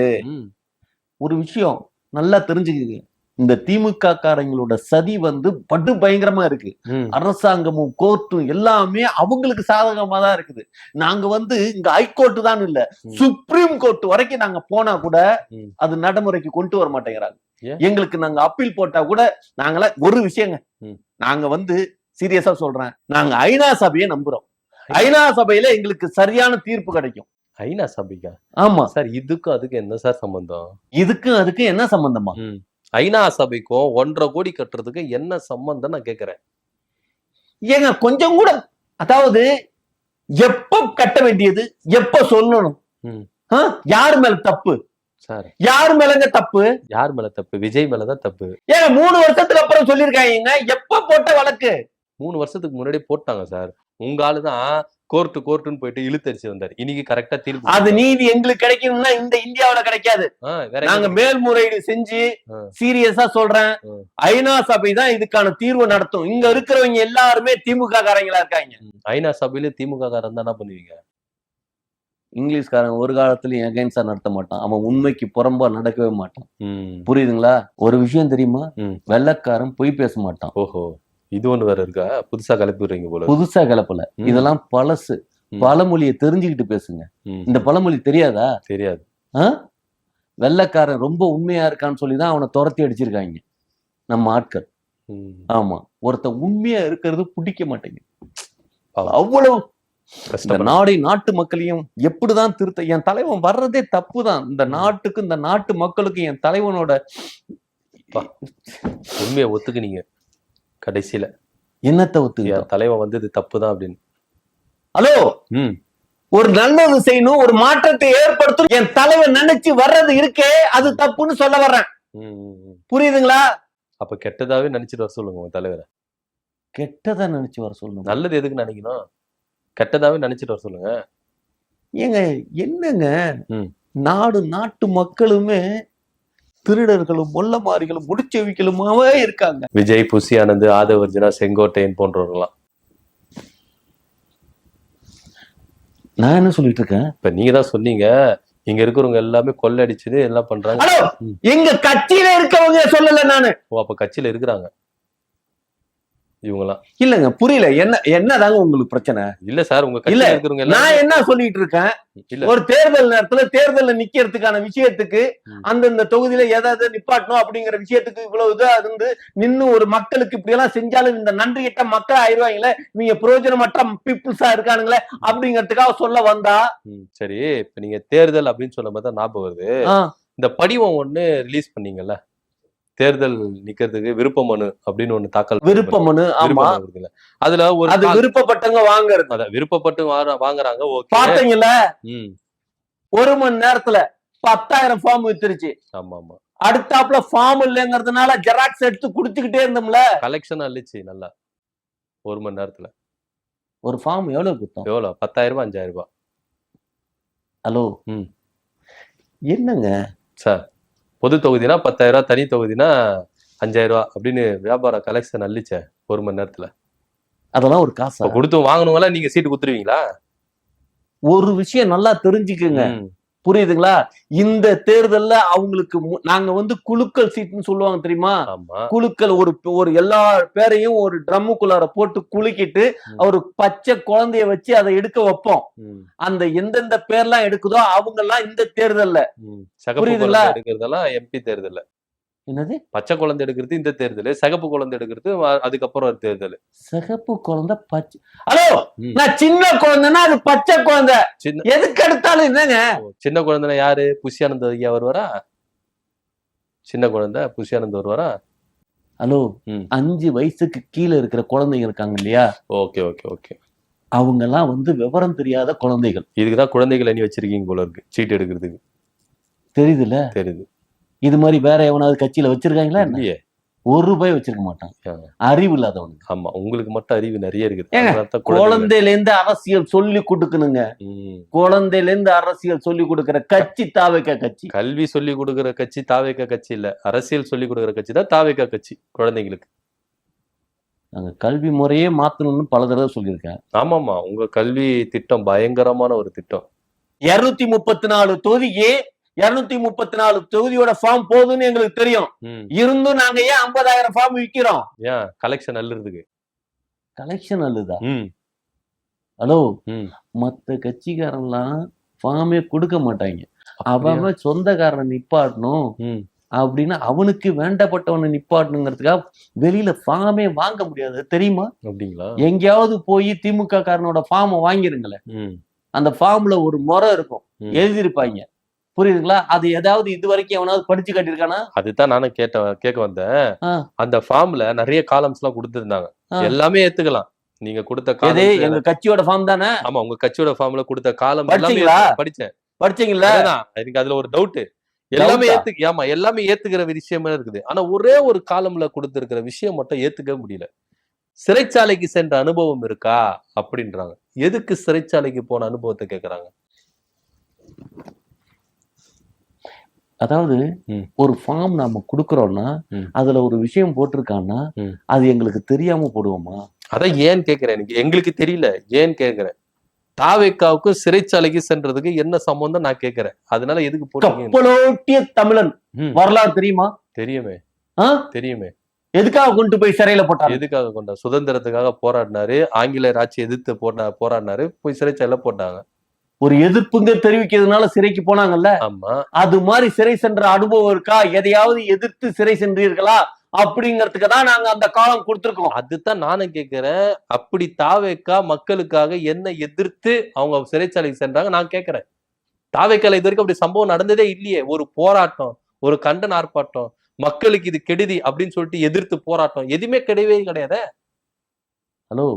ஒரு விஷயம் நல்லா தெரிஞ்சுக்குங்க. இந்த திமுக காரங்களோட சதி வந்து படு பயங்கரமா இருக்கு. அரசாங்கமும் கோர்ட்டும் எல்லாமே அவங்களுக்கு சாதகமா தான் இருக்குது. நாங்க வந்து இங்க ஹைகோர்ட் தான் இல்ல, சுப்ரீம் கோர்ட் வரைக்கும் நாங்க போனா கூட அது நடைமுறைக்கு கொண்டு வர மாட்டேங்கிறாங்க. எங்களுக்கு நாங்க அப்பீல் போட்டா கூட நாங்கள ஒரு விஷயங்க, நாங்க வந்து சீரியஸா சொல்றேன், நாங்க ஐநா சபையை நம்புறோம். ஐநா சபையில எங்களுக்கு சரியான தீர்ப்பு கிடைக்கும். ஐநா சபைக்கா? ஆமா சார், இதுக்கும் அதுக்கு என்ன சார் சம்பந்தம்? இதுக்கும் அதுக்கு என்ன சம்பந்தமா? ஐநா சபைக்கும் 1.5 கோடி கட்டுறதுக்கு என்ன சம்பந்தம் நான் கேக்குறேன். ஏங்க கொஞ்சம் கூட, அதாவது எப்ப கட்ட வேண்டியது எப்ப சொல்லணும், யார் மேல தப்பு? சார், யார் மேலங்க தப்பு? யார் மேல தப்பு? விஜய் மேலதான் தப்பு. ஏங்க 3 வருஷத்துக்கு அப்புறம் சொல்லிருக்காங்க. எப்ப போட்ட வழக்கு? 3 வருஷத்துக்கு முன்னாடி போட்டாங்க சார். உங்க ஆளுதான் கோர்ட்டுன்னு போயிட்டு இழுத்தரிச்சு வந்தாரு. இன்னைக்கு கரெக்டா தீர்ப்பு. அது நீதி எங்களுக்கு கிடைக்கணும்னா இந்த இந்தியாவுல கிடைக்காது. நாங்க மேல்முறையீடு செஞ்சு சீரியஸா சொல்றேன், ஐநா சபை தான் இதுக்கான தீர்வு நடத்தும். இங்க இருக்கிறவங்க எல்லாருமே திமுக காரங்களா இருக்காங்க. ஐநா சபையில திமுக காரன் தான் என்ன பண்ணுவீங்க? இங்கிலீஷ்காரன் ஒரு காலத்துலயும் எகைன்ஸ்டா நடத்த மாட்டான். அவன் உண்மைக்கு புறம்பா நடக்கவே மாட்டான். புரியுதுங்களா? ஒரு விஷயம் தெரியுமா, வெள்ளக்காரன் பொய் பேச மாட்டான். ஓஹோ, இது ஒண்ணு வேற இருக்கா? புதுசா கிளப்பி விடுறீங்க போல. புதுசா கிளப்பல, இதெல்லாம் பழசு. பழமொழியை தெரிஞ்சுக்கிட்டு பேசுங்க. இந்த பழமொழி தெரியாதா? தெரியாது. வெள்ளக்காரன் ரொம்ப உண்மையா இருக்கான்னு சொல்லிதான் அவனை துரத்தி அடிச்சிருக்காங்க நம்ம ஆட்கள். ஆமா, ஒருத்த உண்மையா இருக்கிறது பிடிக்க மாட்டேங்குது. அவ்வளவு இந்த நாடை நாட்டு மக்களையும் எப்படிதான் திருத்த, என் தலைவன் வர்றதே தப்புதான். இந்த நாட்டுக்கு இந்த நாட்டு மக்களுக்கு என் தலைவனோட உண்மையை ஒத்துக்குனீங்க. கடைசியில என்னத்தை ஒத்துக்க? தலைவன் வந்து இது தப்புதான் அப்படின்னு. ஹலோ, ஒரு நல்லது செய்யணும், ஒரு மாற்றத்தை ஏற்படுத்தணும், என் தலைவன் நினைச்சு வர்றது இருக்கே அது தப்புன்னு சொல்ல வர்றேன். புரியுதுங்களா? அப்ப கெட்டதாவே நினைச்சிட்டு வர சொல்லுங்க உங்க தலைவரை. கெட்டதா நினைச்சு வர சொல்லுங்க. நல்லது எதுக்கு நினைக்கணும்? கெட்டதாவே நினைச்சிட்டு வர சொல்லுங்க. ஏங்க என்னங்க, நாட்டு மக்களுமே திருடர்களும் மொல்லமாரிகளும் முடிச்சவிகளுமாவே இருக்காங்க. விஜய், புசி ஆனந்த், ஆதவர்ஜுனா, செங்கோட்டையன் போன்றவர்களாம். நான் என்ன சொல்லிட்டு இருக்கேன்? இப்ப நீங்க தான் சொன்னீங்க, இங்க இருக்கிறவங்க எல்லாமே கொள்ளடிச்சது எல்லாம் பண்றாங்க. எங்க கட்சியில இருக்கவங்க சொல்லல நானு. ஓ, அப்ப கட்சியில இருக்கிறாங்க இவங்கலாம்? இல்லங்க, புரியல. என்னதாங்க உங்களுக்கு பிரச்சனை? இல்ல சார், உங்க கட்சியில இருக்கிறவங்க நான் என்ன சொல்லிட்டு இருக்கேன், ஒரு தேர்தல் நேரத்துல தேர்தல்ல நிக்கிறதுக்கான விஷயத்துக்கு அந்தந்த தொகுதியில ஏதாவது நிப்பாட்டணும் அப்படிங்கிற விஷயத்துக்கு இவ்வளவு இதா இருந்து நின்னு ஒரு மக்களுக்கு இப்படி எல்லாம் செஞ்சாலும் இந்த நன்றி கிட்ட மக்கள் ஆயிடுவாங்களே, நீங்க பிரயோஜனமற்ற பீப்புள்ஸா இருக்கானுங்களே அப்படிங்கறதுக்காக சொல்ல வந்தா. சரி, இப்ப நீங்க தேர்தல் அப்படின்னு சொல்லும் போது ஞாபகம் வருது, இந்த படிவம் ஒண்ணு ரிலீஸ் பண்ணீங்கல்ல, தேர்தல் நிக்கிறதுக்கு விருப்ப மனு அப்படின்னு ஒண்ணு தாக்கல். விருப்ப மனு? ஆமா, அதுல ஒரு விருப்பப்பட்டவங்க வாங்குறது. அத விருப்பப்பட்டு வாங்குறாங்க. ஓகே, பாத்தீங்கல்ல, 1 மணி நேரத்துல 10,000 ஃபார்ம் வித்துருச்சு. ஆமா ஆமா. அடுத்தாப்புல ஃபார்ம் இல்லங்கிறதுனால ஜெராக்ஸ் எடுத்து குடுத்துக்கிட்டே இருந்தோம்ல. கலெக்ஷன் அள்ளிச்சு நல்லா 1 மணி நேரத்துல. ஒரு ஃபார்ம் எவ்வளவு குத்தம்? எவ்வளவு? 10,000 ரூபாய், 5,000 ரூபாய். ஹலோ, என்னங்க சார், பொது தொகுதினா 10,000 ரூபாய், தனி தொகுதினா 5,000 ரூபாய் அப்படின்னு வியாபார கலெக்ஷன் அள்ளிச்ச 1 மணி நேரத்துல. அதெல்லாம் ஒரு காசு கொடுத்து வாங்கணுங்களா? நீங்க சீட்டு குத்துருவீங்களா? ஒரு விஷயம் நல்லா தெரிஞ்சுக்குங்க, புரியுதுங்களா? இந்த தேர்தல்ல அவங்களுக்கு நாங்க வந்து குழுக்கள் சீட்னு சொல்லுவாங்க தெரியுமா? குழுக்கள் ஒரு எல்லா பேரையும் ஒரு ட்ரம்முக்குள்ளார போட்டு குலுக்கிட்டு ஒரு பச்சை குழந்தைய வச்சு அதை எடுக்க வைப்போம். அந்த எந்தெந்த பேர்லாம் எடுக்குதோ அவங்க எல்லாம் இந்த தேர்தல்ல, புரியுதுங்களா? எடுக்கிறதெல்லாம் எம்பி தேர்தல்ல. என்னது பச்சை குழந்தை எடுக்கிறது இந்த தேர்தல், சிகப்பு குழந்தை எடுக்கிறது அதுக்கப்புறம் ஒரு தேர்தல். சிகப்பு குழந்தை, பச்சை. ஹலோ, நான் சின்ன குழந்தைன்னா அது பச்சை குழந்தை. எதுக்கு எடுத்தாலும் என்னங்க? சின்ன குழந்தைனா யாரு? புசி ஆனந்த் ஐயா வருவாரா? சின்ன குழந்தை புசி ஆனந்த் வருவாரா? ஹலோ, 5 வயசுக்கு கீழே இருக்கிற குழந்தைங்க இருக்காங்க இல்லையா? Okay okay okay. அவங்க எல்லாம் வந்து விவரம் தெரியாத குழந்தைகள். இதுக்குதான் குழந்தைகள் அணி வச்சிருக்கீங்க போல இருக்கு, சீட் எடுக்கிறதுக்கு. தெரியுதுல்ல? தெரியுது. இது மாதிரி வேற எவனாவது கட்சியில வச்சிருக்காங்களா? இல்லையே, ₹1 வச்சிருக்க மாட்டான். அறிவு இல்லாதவனுக்கு. ஆமா, உங்களுக்கு மட்டும் அறிவு நிறைய இருக்குது. குழந்தையில இருந்து அரசியல் சொல்லி கொடுக்கணுங்க. குழந்தையில இருந்து அரசியல் சொல்லி கொடுக்கிற கட்சி தாவேகா கட்சி. கல்வி சொல்லி கொடுக்கிற கட்சி தாவேகா கட்சி இல்ல, அரசியல் சொல்லி கொடுக்கிற கட்சி தான் தாவேகா கட்சி. குழந்தைங்களுக்கு நாங்க கல்வி முறையே மாத்தணும்னு பல தடவை சொல்லியிருக்கேன். ஆமாமா, உங்க கல்வி திட்டம் பயங்கரமான ஒரு திட்டம். 234 தொகுதிக்கு 234 தொகுதியோட ஃபார்ம் போதுன்னு எங்களுக்கு தெரியும். இருந்தும் நாங்க ஏன் 50,000 ஃபார்ம் விக்கிறோம்? ஏன் கலெக்ஷன் அள்ளுறதுக்கு? கலெக்ஷன் அல்லுதா? ஹலோ, மத்த கட்சிக்காரன்லாம் ஃபார்மே கொடுக்க மாட்டாங்க. அவன் சொந்தக்காரன் நிப்பாட்டணும் அப்படின்னு அவனுக்கு வேண்டப்பட்டவனை நிப்பாட்டணுங்கிறதுக்காக வெளியில ஃபார்மே வாங்க முடியாது தெரியுமா? அப்படிங்களா? எங்கேயாவது போய் திமுக காரனோட ஃபார்மை வாங்கிருங்களேன். அந்த ஃபார்ம்ல ஒரு முறை இருக்கும், எழுதியிருப்பாங்க. புரியுதுங்களா? அது ஏதாவது இது வரைக்கும் எவனாவது படிச்சு காட்டியிருக்கானா? அதுதான் நானும் கேட்க வந்தேன். அந்த ஃபார்ம்ல நிறைய காலம்ஸ் எல்லாம் கொடுத்திருந்தாங்க. எல்லாமே ஏத்துக்கலாம். நீங்க கொடுத்த காலம் எங்க கட்சியோட ஃபார்ம் தானே? ஆமா, உங்க கட்சியோட ஃபார்ம்ல கொடுத்த காலம் படிச்சீங்களா? எனக்கு அதுல ஒரு டவுட். எல்லாமே எல்லாமே ஏத்துக்கிற விஷயமா இருக்குது. ஆனா ஒரே ஒரு காலம்ல கொடுத்திருக்கிற விஷயம் மட்டும் ஏத்துக்க முடியல. சிறைச்சாலைக்கு சென்ற அனுபவம் இருக்கா அப்படின்றாங்க. எதுக்கு சிறைச்சாலைக்கு போன அனுபவத்தை கேக்குறாங்க? அதாவது ஒரு ஃபார்ம் நாம குடுக்கறோம்னா அதுல ஒரு விஷயம் போட்டிருக்கான்னா அது எங்களுக்கு தெரியாம போடுவோமா? அதான் ஏன் கேக்குறேன். எங்களுக்கு தெரியல, ஏன் கேக்குறேன். தாவேக்காவுக்கு சிறைச்சாலைக்கு சென்றதுக்கு என்ன சம்பந்தம் நான் கேக்குறேன். அதனால எதுக்கு போட்டீங்க? தமிழன் வரலாறு தெரியுமா? தெரியுமே, தெரியுமே. எதுக்காக கொண்டு போய் சிறையில போட்டாரு? எதுக்காக கொண்டா? சுதந்திரத்துக்காக போராடினாரு, ஆங்கிலேயர் ஆட்சி எதிர்த்து போராடினாரு, போய் சிறைச்சாலையில போட்டாங்க. ஒரு எதிர்ப்புங்க தெரிவிக்கிறதுனால சிறைக்கு போனாங்கல்ல. ஆமா, அது மாதிரி சிறை சென்ற அனுபவம் இருக்கா? எதையாவது எதிர்த்து சிறை சென்றீர்களா அப்படிங்கிறதுக்கு தான் நாங்க அந்த காலம் கொடுத்திருக்கோம். அதுதான் நானும் கேட்கிறேன். அப்படி தாவேக்கா மக்களுக்காக என்ன எதிர்த்து அவங்க சிறைச்சாலைக்கு சென்றாங்க நான் கேட்கிறேன். தாவேக்கால இது வரைக்கும் அப்படி சம்பவம் நடந்ததே இல்லையே. ஒரு போராட்டம், ஒரு கண்டன ஆர்ப்பாட்டம், மக்களுக்கு இது கெடுதி அப்படின்னு சொல்லிட்டு எதிர்த்து போராட்டம் எதுவுமே கிடையவே கிடையாது. ஹலோ,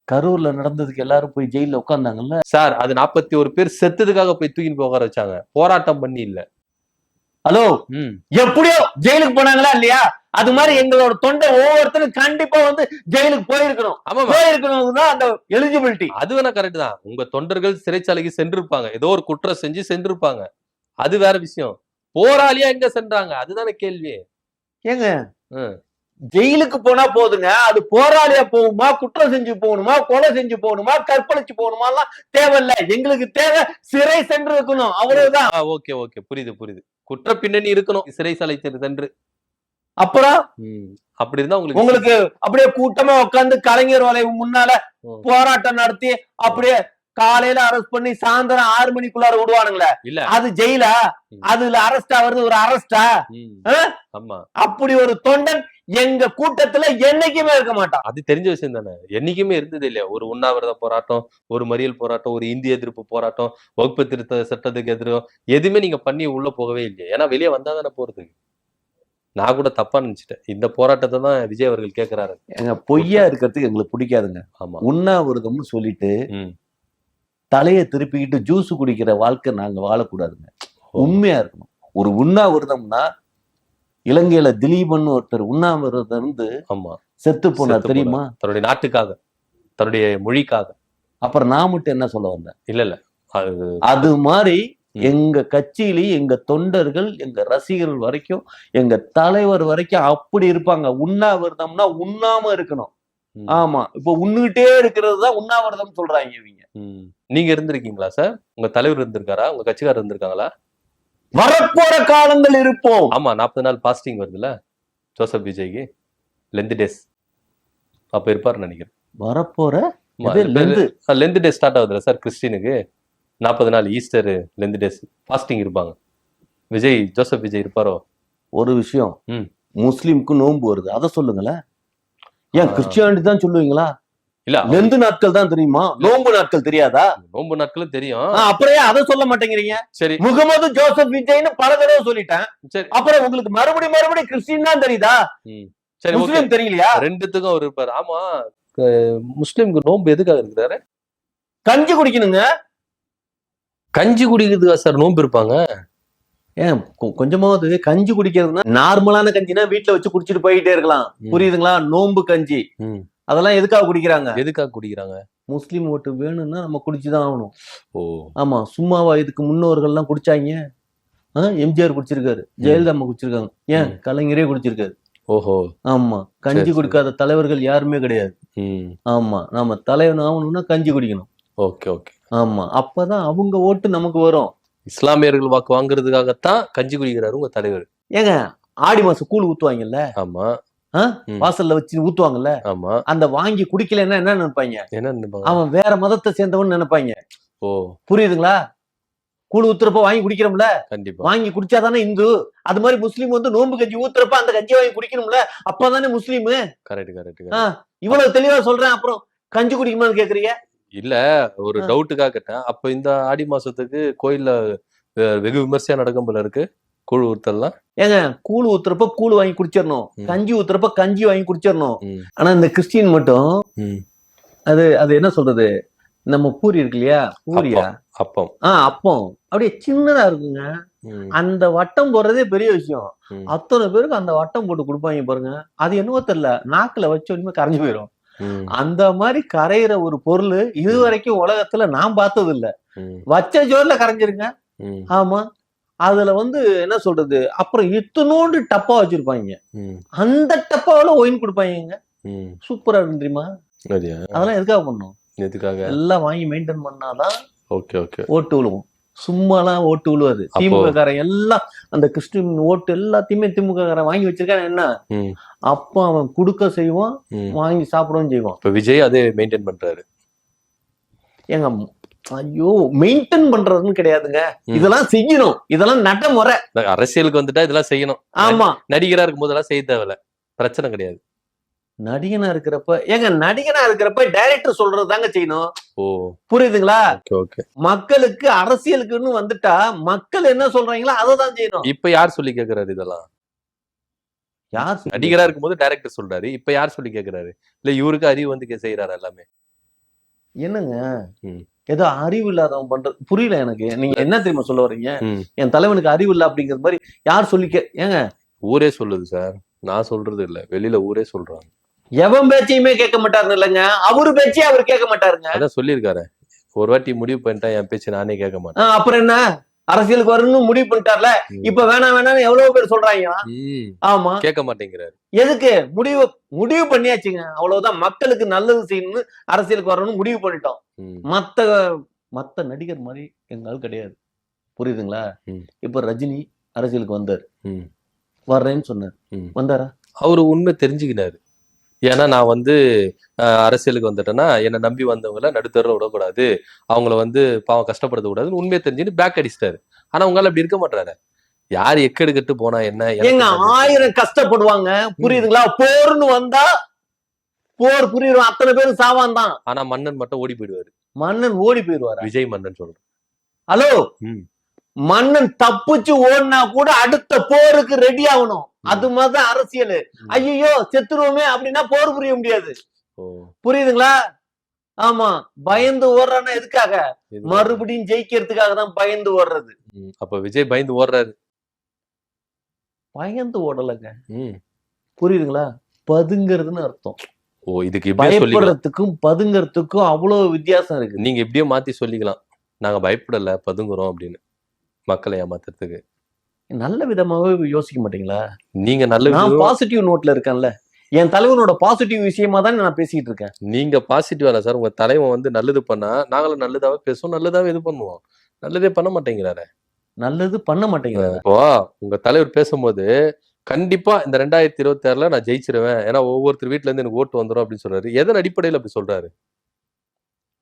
கரூர்ல நடந்ததுக்கு எல்லாரும் போய் ஜெயில உட்கார்ந்தாங்கல்ல சார். அது 41 பேர் செத்ததுக்காக போய் தூக்கின்னு போய் உட்கார வச்சாங்க, போராட்டம் பண்ணி இல்ல. ஹலோ, எப்படியோ ஜெயிலுக்கு போனாங்களா இல்லையா? அது மாதிரி எங்களோட தொண்டை ஒவ்வொருத்தரும் கண்டிப்பா வந்து ஜெயிலுக்கு போயிருக்கணும். போயிருக்கணும் அந்த எலிஜிபிலிட்டி. அது வேணா கரெக்ட் தான். உங்க தொண்டர்கள் சிறைச்சாலைக்கு சென்றிருப்பாங்க, ஏதோ ஒரு குற்றம் செஞ்சு சென்றிருப்பாங்க, அது வேற விஷயம். போராளியா எங்க சென்றாங்க அதுதானே கேள்வி. ஏங்க, ஜெயிலுக்கு போனா போதுங்க, அது போராளியா போகுமா, குற்றம் செஞ்சு போகணுமா, கொலை செஞ்சு போகணுமா, கற்பழிச்சு போகணுமா எல்லாம் தேவையில்ல. எங்களுக்கு தேவை சிறை சென்று இருக்கணும், அவ்வளவுதான். ஓகே ஓகே, புரியுது புரியுது. குற்ற பின்னணி இருக்கணும் சிறைச்சாலை சென்று. அப்புறம் அப்படி இருந்தா உங்களுக்கு அப்படியே கூட்டமா உட்கார்ந்து கலைஞர் வலை முன்னால போராட்டம் நடத்தி அப்படியே காலையில அரெஸ்ட் பண்ணி சாயந்தரம் 6 மணிக்குள்ளார விடுவானுங்களே, அது ஜெயிலா? அதுல அரெஸ்ட் ஆகுறது ஒரு அரெஸ்டா? அப்படி ஒரு தொண்டன் எங்க கூட்டத்துல என்னைக்குமே இருக்க மாட்டான். அது தெரிஞ்ச விஷயம் தானே, என்னைக்குமே இருந்தது இல்லையா? ஒரு உண்ணாவிரத போராட்டம், ஒரு மறியல் போராட்டம், ஒரு இந்திய எதிர்ப்பு போராட்டம், வகுப்பு திருத்த சட்டத்துக்கு எதிரும் எதுவுமே நீங்க பண்ணி உள்ள போகவே இல்லையா? ஏன்னா வெளியே வந்தா தானே போறதுக்கு. நான் கூட தப்பா நினைச்சிட்டேன். இந்த போராட்டத்தை தான் விஜய் அவர்கள் கேட்கிறாரு. எங்க பொய்யா இருக்கிறதுக்கு எங்களுக்கு பிடிக்காதுங்க. ஆமா, உண்ணாவிரதம்னு சொல்லிட்டு தலையை திருப்பிக்கிட்டு ஜூஸ் குடிக்கிற வாழ்க்கை நாங்க வாழக்கூடாதுங்க. உண்மையா இருக்கணும். ஒரு உண்ணாவிரதம்னா இலங்கையில திலீபன் ஒருத்தர் உண்ணாவிரதம் இருந்து செத்து போனார் தெரியுமா? தன்னுடைய நாட்டுக்காக, தன்னுடைய மொழிக்காக. அப்புறம் நான் மட்டும் என்ன சொல்ல வந்தேன்? இல்ல அது மாதிரி எங்க கட்சியிலேயே எங்க தொண்டர்கள், எங்க ரசிகர்கள் வரைக்கும், எங்க தலைவர் வரைக்கும் அப்படி இருப்பாங்க. உண்ணாவிரதம்னா உண்ணாம இருக்கணும். ஆமா, இப்ப உண்ணுகிட்டே இருக்கிறது தான் உண்ணாவிரதம் சொல்றாங்க இவங்க. நீங்க இருந்திருக்கீங்களா சார்? உங்க தலைவர் இருந்திருக்காரா? உங்க கட்சிக்காரர் இருந்திருக்காங்களா? வரப்போற காலங்கள் இருப்போம். ஆமா, 40 நாள் பாஸ்டிங் வருதுல்ல ஜோசப் விஜய்க்கு, லெந்த் டேஸ். அப்ப இருப்பாருன்னு நினைக்கிறேன். வரப்போற லெந்த் டேஸ் ஸ்டார்ட் ஆகுதுல்ல சார் கிறிஸ்டினுக்கு. 40 நாள் ஈஸ்டர் லெந்த் டேஸ் பாஸ்டிங் இருப்பாங்க. ஜோசப் விஜய் இருப்பாரோ? ஒரு விஷயம், முஸ்லிம்க்கு நோன்பு வருது, அதை சொல்லுங்களேன். ஏன் கிறிஸ்டியானிட்டி தான் சொல்லுவீங்களா? இல்ல, லெந்து நாட்கள் தான் தெரியுமா, நோன்பு நாட்கள் தெரியாதா? நோன்பு நாட்களும் தெரியும், அப்புறம் அதை சொல்ல மாட்டேங்கிறீங்க? சரி, முகமது ஜோசப் விஜய்னு பல தடவை சொல்லிட்டேன். சரி, அப்புறம் உங்களுக்கு மறுபடியும் கிறிஸ்டின் தான் தெரியுதா? சரி, முஸ்லிம் தெரியலையா? ரெண்டுத்துக்கும் அவர் இருப்பாரு. ஆமா, முஸ்லிம்க்கு நோன்பு எதுக்காக இருக்கிறாரு? கஞ்சி குடிக்கணுங்க. கஞ்சி குடிக்கிறதுக்கா சார் நோன்பு இருப்பாங்க? ஏன் கொஞ்சமாவது கஞ்சி குடிக்கிறதுனா நார்மலான கஞ்சினா வீட்டுல வச்சு குடிச்சிட்டு போயிட்டே இருக்கலாம், புரியுதுங்களா? நோன்பு கஞ்சி அதெல்லாம் எதுக்காக குடிக்கிறாங்க? முஸ்லீம் ஓட்டு வேணும்னா நம்ம குடிச்சுதான் ஆகணும். ஆமா, சும்மாவா இதுக்கு முன்னோர்கள் எல்லாம் குடிச்சாங்க? எம்ஜிஆர் குடிச்சிருக்காரு, ஜெயலலிதா அம்மா குடிச்சிருக்காங்க, ஏன் கலைஞரே குடிச்சிருக்காரு. ஓஹோ, ஆமா, கஞ்சி குடிக்காத தலைவர்கள் யாருமே கிடையாது. ஆமா, நாம தலைவன் ஆகணும்னா கஞ்சி குடிக்கணும். Okay okay. ஆமா, அப்பதான் அவங்க ஓட்டு நமக்கு வரும். இஸ்லாமியர்கள் வாக்கு வாங்குறதுக்காகத்தான் கஞ்சி குடிக்கிறாரு உங்க தலைவர். ஏங்க ஆடி மாசம் கூழ் ஊத்துவாங்கல்ல, ஆமா. வாசல்ல வச்சு ஊத்துவாங்கல்ல, ஆமா. அந்த வாங்கி குடிக்கலன்னா என்ன நினைப்பாங்க? என்ன நினைப்பாங்க? அவன் வேற மதத்தை சேர்ந்தவன் நினைப்பாங்க. ஓ, புரியுதுங்களா? கூழ் ஊத்துறப்ப வாங்கி குடிக்கிறோம்ல, கண்டிப்பா. வாங்கி குடிச்சாதானே இந்து. அது மாதிரி முஸ்லீம் வந்து நோன்பு கஞ்சி ஊத்துறப்ப அந்த கஞ்சி வாங்கி குடிக்கணும்ல, அப்பதானே முஸ்லீம். Correct correct. இவ்வளவு தெளிவா சொல்றேன், அப்புறம் கஞ்சி குடிக்குமான்னு கேக்குறீங்க? இல்ல, ஒரு டவுட்டுக்காக கேட்டேன். அப்ப இந்த ஆடி மாசத்துக்கு கோயில்ல வெகு விமர்சையா நடக்கும் போல இருக்கு கூழ் ஊத்தல்லாம். ஏங்க கூழ் ஊத்துறப்ப கூழ் வாங்கி குடிச்சிடணும், கஞ்சி ஊத்துறப்ப கஞ்சி வாங்கி குடிச்சிடணும். ஆனா இந்த கிறிஸ்டின் மட்டும் அது அது என்ன சொல்றது, நம்ம பூரி இருக்கு இல்லையா, பூரியா அப்பம், அப்பம் அப்படியே சின்னதா இருக்குங்க. அந்த வட்டம் போடுறதே பெரிய விஷயம். அத்தனை பேருக்கு அந்த வட்டம் போட்டு கொடுப்பாங்க பாருங்க, அது என்னவோ தெரியல, நாக்குல வச்ச உடனே கரைஞ்சு போயிடும். அந்த மாதிரி கரையிற ஒரு பொருள் இதுவரைக்கும் உலகத்துல நான் பார்த்தது இல்ல. வச்ச ஜோர்ல கரைஞ்சிருங்க. ஆமா, அதுல வந்து என்ன சொல்றது, அப்புறம் இத்தனோண்டு டப்பா வச்சிருப்பாங்க, அந்த டப்பாவில ஒயின் கொடுப்பாங்க. சூப்பரா இருக்கு தெரியுமா? அதெல்லாம் எதுக்காக பண்ணும்? எதுக்காக? எல்லாம் வாங்கி மெயின்டைன் பண்ணாதான் ஓட்டு விழுவும். சும்மாலாம் ஓட்டு விழுவாது. திமுக காரன் எல்லாம் அந்த கிறிஸ்டின் ஓட்டு எல்லாத்தையுமே திமுக காரன் வாங்கி வச்சிருக்கான். என்ன அப்ப அவன் குடுக்க செய்வான், வாங்கி சாப்பிடவும் செய்வான். இப்ப விஜய் அதே மெயின்டைன் பண்றாரு. ஏங்க ஐயோ, மெயின்டைன் பண்றதுன்னு கிடையாதுங்க, இதெல்லாம் செய்யணும். இதெல்லாம் நடைமுறை. அரசியலுக்கு வந்துட்டா இதெல்லாம் செய்யணும். ஆமா, நடிகரா இருக்கும் போதெல்லாம் செய்ய தேவையில்ல, பிரச்சனை கிடையாது. நடிகனா இருக்கிறப்ப ஏங்க, நடிகனா இருக்கிறப்ப டைரக்டர் சொல்றது தாங்க செய்யணும். புரியுதுங்களா? மக்களுக்கு அரசியலுக்குன்னு வந்துட்டா மக்கள் என்ன சொல்றாங்களோ அதை தான் செய்யணும். இப்ப யார் சொல்லி கேக்குறாரு இதெல்லாம்? யார் நடிகரா இருக்கும்போது டைரக்டர் சொல்றாரு, இப்ப யார் சொல்லி கேக்குறாரு? இல்ல இவருக்கு அறிவு வந்து செய்யறாரு எல்லாமே? என்னங்க ஏதோ அறிவு இல்லாதவன் பண்றது புரியல எனக்கு. நீங்க என்ன தெரியுமா சொல்ல வர்றீங்க? என் தலைவனுக்கு அறிவு இல்ல அப்படிங்கிற மாதிரி யார் சொல்லி ஏங்க? ஊரே சொல்லுது சார், நான் சொல்றது இல்ல, வெளியில ஊரே சொல்றாங்க. எவன் பேச்சையுமே கேட்க மாட்டாருன்னு இல்லைங்க, அவரு பேச்சே அவர் கேட்க மாட்டாருங்க. அதான் சொல்லியிருக்காரு, ஒரு வாட்டி முடிவு பண்ணிட்டா என் பேச்சு நானே கேட்க மாட்டேன். அப்புறம் என்ன, அரசியலுக்கு வரணும்னு முடிவு பண்ணிட்டார்ல, இப்ப வேணாம் வேணாம்னு எவ்வளவு பேர் சொல்றாங்க. ஆமா, கேட்க மாட்டேங்கிறாரு. எதுக்கு? முடிவு பண்ணியாச்சுங்க, அவ்வளவுதான். மக்களுக்கு நல்லது செய்யணும்னு அரசியலுக்கு வரணும்னு முடிவு பண்ணிட்டோம். மத்த நடிகர் மாதிரி எங்கால் கிடையாது. புரியுதுங்களா? இப்ப ரஜினி அரசியலுக்கு வந்தார், வர்றேன்னு சொன்னார், வந்தாரா? அவரு உண்மை தெரிஞ்சுக்கினாரு. ஏன்னா நான் வந்து அரசியலுக்கு வந்துட்டேன்னா என்னை நம்பி வந்தவங்கள நடுத்தர விடக்கூடாது, அவங்கள வந்து பாவம் கஷ்டப்படுத்த கூடாதுன்னு உண்மையை தெரிஞ்சுன்னு பேக் அடிச்சிட்டாரு. ஆனா உங்களால அப்படி இருக்க மாட்டாரு. யார் எக்கெடுக்கட்டு போனா என்ன, எங்க 1000 கஷ்டப்படுவாங்க. புரியுதுங்களா? போர்னு வந்தா போர் புரியும், அத்தனை பேரும் சாவான் தான். ஆனா மன்னன் மட்டும் ஓடி போயிடுவாரு. மன்னன் ஓடி போயிடுவாரு. விஜய் மன்னன் சொல்றேன். ஹலோ, மன்னன் தப்பிச்சு ஓடினா கூட அடுத்த போருக்கு ரெடி ஆகணும். அது மாதிரிதான் அரசியல். ஐயோ செத்துருவோமே அப்படின்னா போர் புரிய முடியாது. புரியுதுங்களா? ஆமா, பயந்து ஓடுறான்னா எதுக்காக? மறுபடியும் ஜெயிக்கிறதுக்காக தான் பயந்து ஓடுறது. அப்ப விஜய் பயந்து ஓடுறாரு. பயந்து ஓடலைங்க. புரியுதுங்களா? பதுங்கிறதுன்னு அர்த்தம். இதுக்கு பயப்படுறதுக்கும் பதுங்கிறதுக்கும் அவ்வளவு வித்தியாசம் இருக்கு. நீங்க எப்படியோ மாத்தி சொல்லிக்கலாம், நாங்க பயப்படல பதுங்குறோம் அப்படின்னு, மக்களை ஏமாத்துறதுக்கு. நல்ல விதமாவே யோசிக்க மாட்டீங்களா? நீங்க நல்ல பாசிட்டிவ் நோட்ல இருக்கேன்ல, என் தலைவனோட பாசிட்டிவ் விஷயமா தான் நான் பேசிட்டு இருக்கேன். நீங்க பாசிட்டிவா சார், உங்க தலைவன் வந்து நல்லது பண்ணா நாங்களும் நல்லதாவே பேசுவோம், நல்லதாவே இது பண்ணுவோம். நல்லதே பண்ண மாட்டேங்கிறாரு. நல்லது பண்ண மாட்டேங்கிறாரு. இப்போ உங்க தலைவர் பேசும்போது கண்டிப்பா இந்த 2026ல நான் ஜெயிச்சிருவேன், ஏன்னா ஒவ்வொருத்தர் வீட்டுல இருந்து எனக்கு ஓட்டு வந்துடும் அப்படின்னு சொல்றாரு. எதன் அடிப்படையில அப்படி சொல்றாரு?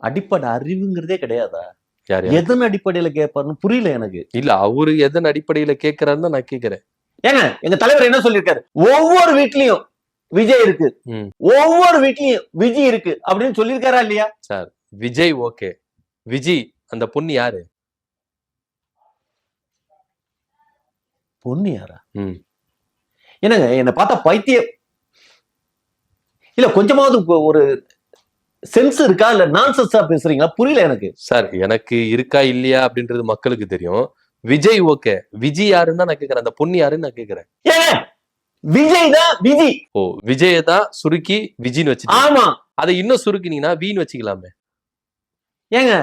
அடிப்படை அறிவுங்கிறதே கிடையாதா? எதன் அடிப்படையில கேட்பாருன்னு புரியல எனக்கு. இல்ல, அவரு எதன் அடிப்படையில கேட்கிறாருன்னு நான் கேட்கிறேன். ஏங்க எங்க தலைவர் என்ன சொல்லியிருக்காரு? ஒவ்வொரு வீட்லயும் விஜய் இருக்கு, ஒவ்வொரு வீட்லயும் விஜய் இருக்கு அப்படின்னு சொல்லியிருக்காரா இல்லையா? சார் விஜய் ஓகே, விஜய் அந்த பொண்ணு யாரு? பொண்ணு யாரா? என்னங்க என்ன பார்த்தா பைத்தியம் இல்ல, கொஞ்சமாவது ஒரு சென்ஸ் இருக்கா இல்ல நான்சென்ஸா பேசுறீங்களா? புரியல எனக்கு. சார் எனக்கு இருக்கா இல்லையா அப்படின்றது மக்களுக்கு தெரியும். விஜய் ஓகே, விஜய் யாருன்னு தான் நான் கேக்குறேன், அந்த பொண்ணு யாருன்னு நான் கேக்குறேன். விஜய் தான் விஜய். ஓ, விஜய தான் சுருக்கி விஜய்னு வச்சு. ஆமா, அதை இன்னும் சுருக்கினீங்கன்னா வீண் வச்சுக்கலாமே. ஏங்க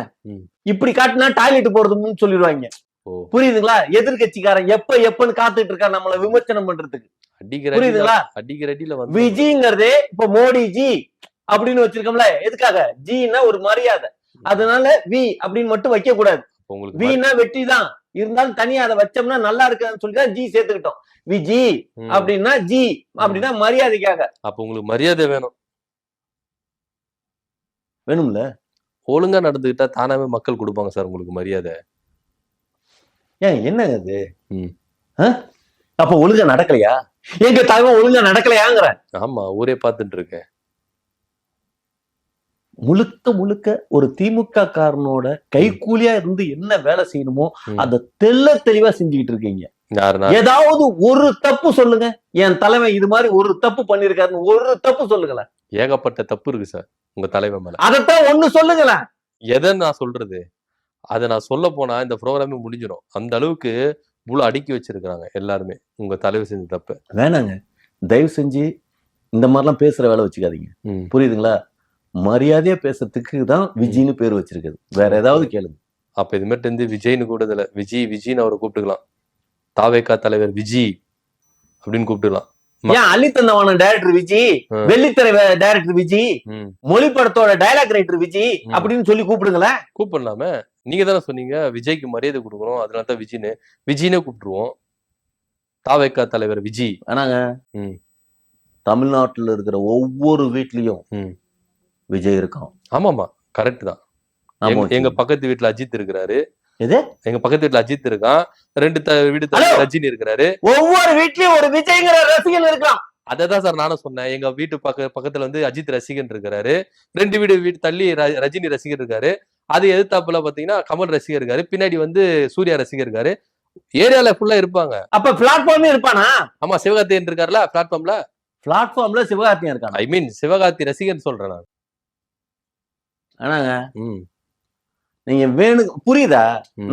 இப்படி காட்டினா டாய்லெட் போறதுன்னு சொல்லிடுவாங்க. புரியுதுங்களா? எதிர்கட்சிக்காரன் எப்பன்னு காத்துட்டு இருக்கா நம்மள விமர்சனம் பண்றதுக்கு. புரியுதுங்களா? அடிக்கிற அடியில வந்து விஜய்ங்கிறதே இப்ப மோடி ஜி அப்படின்னு வச்சிருக்கோம்ல, எதுக்காக? ஜின்னா ஒரு மரியாதை, அதனால வி அப்படின்னு மட்டும் வைக்க கூடாது. வீணா வெற்றி தான். இருந்தாலும் தனியா அதை வச்சோம்னா நல்லா இருக்காதுன்னு சொல்லி தான் ஜி சேர்த்துக்கிட்டோம். விஜி அப்படின்னா ஜி அப்படின்னா மரியாதைக்காக. அப்ப உங்களுக்கு மரியாதை வேணும்ல. ஒழுங்கா நடந்துகிட்டா தானாவே மக்கள் கொடுப்பாங்க சார் உங்களுக்கு மரியாதை. ஏன் என்ன அது? அப்ப ஒழுங்கா நடக்கலையா? எங்க தலைவன் ஒழுங்கா நடக்கலையாங்கிற. ஆமா, ஊரே பார்த்துட்டு இருக்கேன். முழுக்க முழுக்க ஒரு திமுக காரனோட கைக்கூலியா இருந்து என்ன வேலை செய்யணுமோ அத தெளிவா செஞ்சுக்கிட்டு இருக்கீங்க. ஏதாவது ஒரு தப்பு சொல்லுங்க, என் தலைவன் இது மாதிரி ஒரு தப்பு பண்ணிருக்காருன்னு ஒரு தப்பு சொல்லுங்களேன். ஏகப்பட்ட தப்பு இருக்கு சார் உங்க தலைவன் மேல. அதத்தான் ஒண்ணு சொல்லுங்களேன். எதை நான் சொல்றது? அதை நான் சொல்ல போனா இந்த ப்ரோக்ராமே முடிஞ்சிடும். அந்த அளவுக்கு இவ்வளவு அடுக்கி வச்சிருக்காங்க எல்லாருமே உங்க தலைவர் செஞ்ச தப்பு. வேணாங்க, தயவு செஞ்சு இந்த மாதிரிலாம் பேசுற வேலை வச்சுக்காதீங்க. புரியுதுங்களா? மரியாதையா பேசுறதுக்கு தான் விஜய்னு பேர் வச்சிருக்குது. வேற ஏதாவது கேளுங்க. அப்ப இது மாதிரி இருந்து விஜய்னு கூட இதுல விஜய்னு அவரை கூப்பிட்டுக்கலாம். தாவேகா தலைவர் விஜய் அப்படின்னு கூப்பிட்டுக்கலாம். ஏன் அள்ளித்தந்தவான டைரக்டர் விஜய், வெள்ளித்திரை டைரக்டர் விஜய், மொழி படத்தோட டைலாக் ரைட்டர் விஜய் அப்படின்னு சொல்லி கூப்பிடுங்களேன். கூப்பிடலாமே. நீங்க தானே சொன்னீங்க விஜய்க்கு மரியாதை கொடுக்கணும், அதனாலதான் விஜய்னே கூப்பிட்டுருவோம். தாவேகா தலைவர் விஜய். ஆனாங்க தமிழ்நாட்டுல இருக்கிற ஒவ்வொரு வீட்லயும் விஜய் இருக்கான். ஆமாமா, கரெக்ட் தான். எங்க பக்கத்து வீட்டுல அஜித் இருக்கிறாரு. எங்க பக்கத்து வீட்டுல அஜித் இருக்கான். 2 வீடு ரஜினி இருக்கிறாரு. ஒவ்வொரு வீட்லயும் ஒரு விஜய்ங்கிற ரசிகன் இருக்கான். அததான் சார் நானும் சொன்னேன். எங்க வீட்டு பக்கத்துல வந்து அஜித் ரசிகன் இருக்காரு. 2 வீடு தள்ளி ரஜினி ரசிகர் இருக்காரு. அது எதிர்த்தாப்புல பாத்தீங்கன்னா கமல் ரசிகர் இருக்காரு. பின்னாடி வந்து சூர்யா ரசிகர் இருக்காரு. ஏரியால ஃபுல்லா இருப்பாங்க. அப்ப பிளாட்ஃபார்மே இருப்பானா? ஆமா, சிவகார்த்தியன் இருக்காருல பிளாட்ஃபார்ம்ல சிவகார்த்தியன் இருக்கான். ஐ மீன் சிவகார்த்தி ரசிகன் சொல்றேன் நான். ஆனாங்க நீங்க புரியுதா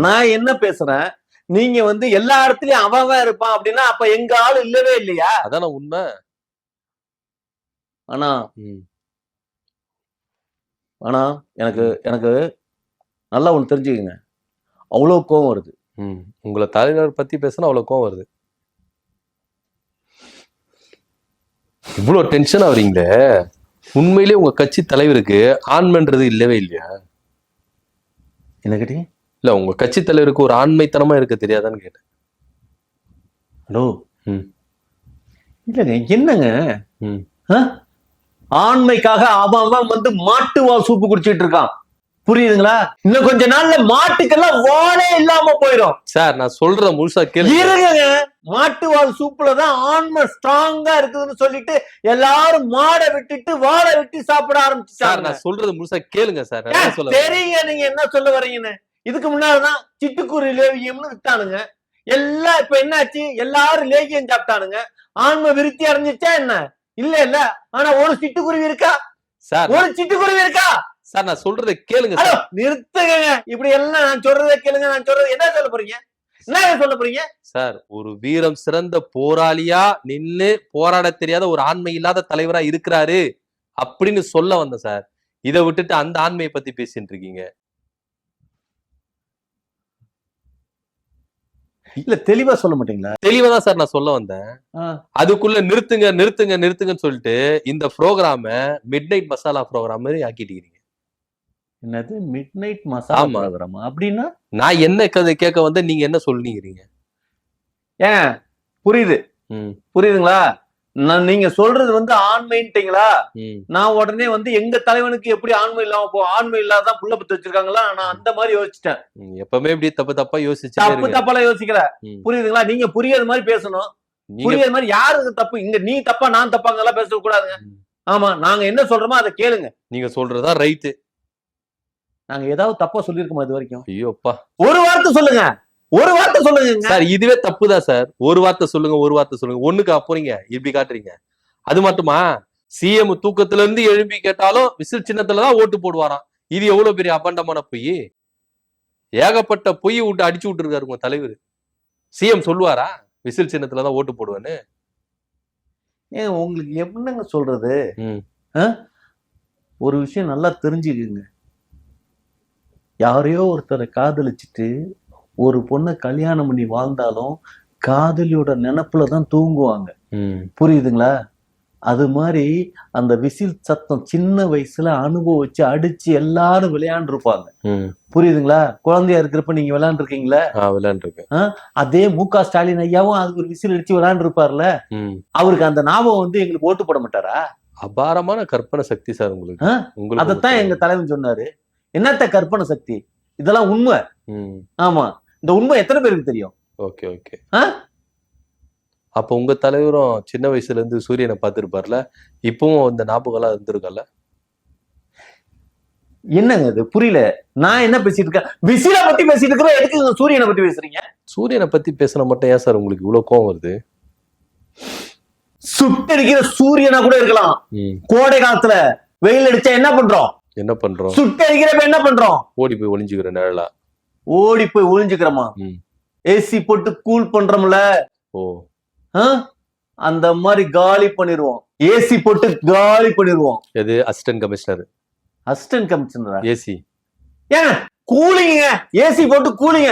நான் என்ன பேசுறேன்? நீங்க வந்து எல்லா இடத்துலயும் அவன் இருப்பான் அப்படின்னா அப்ப எங்க ஆளு இல்லவே இல்லையா? அதான உண்மை. ஆனா ஆனா எனக்கு நல்லா ஒண்ணு தெரிஞ்சுக்கங்க, அவ்வளவு கோவம் வருது. உங்களை தலைவர் பத்தி பேசினா அவ்வளவு கோவம் வருது. இவ்வளவு டென்ஷன் ஆகுறீங்களே. உண்மையிலேயே உங்க கட்சி தலைவருக்கு ஆண்மைன்றது இல்லவே இல்லையா? என்ன கேட்டீங்க? இல்ல, உங்க கட்சி தலைவருக்கு ஒரு ஆண்மைத்தனமா இருக்க தெரியாதான்னு கேட்டேன். ஹலோ, இல்லங்க என்னங்க ஆண்மைக்காக அவன் வந்து மாட்டுவால் சூப்பு குடிச்சிட்டு இருக்கான். புரியுதுங்களா? இன்னும் கொஞ்ச நாள்ல மாட்டுக்கெல்லாம் வாழே இல்லாம போயிடும். சார் நான் சொல்ற முழுசா கேளுங்க. மாட்டுவால் சூப்புலதான் ஆன்மை ஸ்ட்ராங்கா இருக்குதுன்னு சொல்லிட்டு எல்லாரும் மாடை விட்டுட்டு வாழை விட்டு சாப்பிட ஆரம்பிச்சு. சார் நான் சொல்றது முழுசா கேளுங்க சார். தெரியுங்க நீங்க என்ன சொல்ல வரீங்கன்னு. இதுக்கு முன்னாடிதான் சிட்டுக்குருவி லேகியம்னு விட்டானுங்க. எல்லாம் இப்ப என்னாச்சு? எல்லாரும் லேகியம் சாப்பிட்டானுங்க. ஆன்மை விருத்தி அடைஞ்சிச்சா என்ன? இல்ல. ஆனா ஒரு சிட்டுக்குருவி இருக்கா? சார் ஒரு சிட்டுக்குருவி இருக்கா? சார் நான் சொல்றதை கேளுங்க. நிறுத்துங்க. இப்படி எல்லாம் நான் சொல்றதை கேளுங்க. நான் சொல்றது என்ன சொல்ல போறீங்க? என்ன சொல்ல போறீங்க சார்? ஒரு வீரம் சிறந்த போராளியா நின்னு போராட தெரியாத ஒரு ஆண்மை இல்லாத தலைவரா இருக்கிறாரு அப்படின்னு சொல்ல வந்தேன் சார். இதை விட்டுட்டு அந்த ஆண்மையை பத்தி பேசிட்டு இருக்கீங்க. இல்ல தெளிவா சொல்ல மாட்டீங்களா? தெளிவாதான் சார் நான் சொல்ல வந்தேன். அதுக்குள்ள நிறுத்துங்கன்னு சொல்லிட்டு இந்த ப்ரோக்ராம மிட் நைட் மசாலா ப்ரோக்ராம் மாதிரி ஆக்கிட்டீங்க. என்னது மிட் நைட் மசாலா ப்ரோக்ராம் அப்படின்னா? நான் என்ன கேட்க வந்து நீங்க என்ன சொல்லிக்கிறீங்க? ஏன் புரியுதுங்களா? நீங்க சொல்றது வந்து ஆண்மைன்ட்டீங்களா? நான் உடனே வந்து எங்க தலைவனுக்கு எப்படி ஆண்மை இல்லாம ஆண்மை இல்லாதான் புள்ள பத்து வச்சிருக்காங்களா? நான் அந்த மாதிரி யோசிச்சிட்டேன். எப்பவுமே இப்படி தப்பா யோசிச்சு தப்பெல்லாம் யோசிக்கல. புரியுதுங்களா? நீங்க புரியாத மாதிரி பேசணும். புரியாத மாதிரி யாருக்கு தப்பு? இங்க நீ தப்பா நான் தப்பாங்க எல்லாம் பேச கூடாதுங்க. ஆமா, நாங்க என்ன சொல்றோமோ அதை கேளுங்க. நீங்க சொல்றதா ரைட்டு. நாங்க ஏதாவது தப்பா சொல்லிருக்கோமா இது வரைக்கும்? ஐயோப்பா, ஒரு வார்த்தை சொல்லுங்க. சார் இதுவே தப்புதான் சார். ஒரு வார்த்தை சொல்லுங்க. ஒண்ணுக்கு போறீங்க இப்படி காட்டுறீங்க. அது மட்டுமா? சிஎம் தூக்கத்துல இருந்து எழுப்பி கேட்டாலும் விசில் சின்னத்துலதான் ஓட்டு போடுவாராம். இது எவ்வளவு பெரிய அபண்டமான பொய். ஏகப்பட்ட பொய் விட்டு அடிச்சு விட்டு இருக்காரு உங்க தலைவர். சிஎம் சொல்லுவாரா விசில் சின்னத்துலதான் ஓட்டு போடுவேன்னு? ஏன் உங்களுக்கு எப்படிங்க சொல்றது? ஒரு விஷயம் நல்லா தெரிஞ்சுக்குங்க. யாரையோ ஒருத்தரை காதலிச்சுட்டு ஒரு பொண்ணை கல்யாணம் பண்ணி வாழ்ந்தாலும் காதலியோட நினைப்புலதான் தூங்குவாங்க. புரியுதுங்களா? அது மாதிரி அந்த விசில் சத்தம் சின்ன வயசுல அனுபவிச்சு அடிச்சு எல்லாரும் விளையாண்டு இருப்பாங்க. புரியுதுங்களா? குழந்தையா இருக்கிறப்ப நீங்க விளையாண்டு இருக்கீங்களா? விளையாண்டுருக்கேன். அதே மு.க. ஸ்டாலின் ஐயாவும் அது ஒரு விசில் அடிச்சு விளையாண்டு இருப்பார்ல. அவருக்கு அந்த ஞாபகம் வந்து எங்களுக்கு ஓட்டு போட மாட்டாரா? அபாரமான கற்பனை சக்தி சார் உங்களுக்கு. அதத்தான் எங்க தலைவன் சொன்னாரு. என்னத்த கற்பனை சக்தி, இதெல்லாம் உண்மை. ஆமா, இந்த உண்மை எத்தனை பேருக்கு தெரியும்? Okay okay. அப்ப உங்க தலைவரும் சின்ன வயசுல இருந்து சூரியனை பார்த்திருப்பார்ல, இப்பவும் இந்த ஞாபகம் எல்லாம் இருந்திருக்கல. என்னங்க இது புரியல. நான் என்ன பேசிட்டு இருக்கேன்? விசில பத்தி பேசிட்டு இருக்கிறேன், எதுக்கு சூரியனை பத்தி பேசுறீங்க? சூரியனை பத்தி பேசின மட்டும் ஏன் சார் உங்களுக்கு இவ்வளவு கோவம் வருது? சுட்டடிக்கிற சூரியனா கூட இருக்கலாம். கோடை காலத்துல வெயில் அடிச்சா என்ன பண்றோம்? சுட்டடிக்கிறப்ப என்ன பண்றோம்? ஓடி போய் ஒளிஞ்சுக்கிற நிழலா? ஓடி போய் ஒளிஞ்சுக்கிறோமா? ஏசி போட்டு கூல் பண்றோம்ல, அந்த மாதிரி காலி பண்ணிடுவோம். ஏசி போட்டு காலி பண்ணிடுவோம். எது அசிஸ்டன்ட் கமிஷனர்? அசிஸ்டன்ட் கமிஷனரா? ஏசி ஏன் கூலிங்க? ஏசி போட்டு கூலிங்க.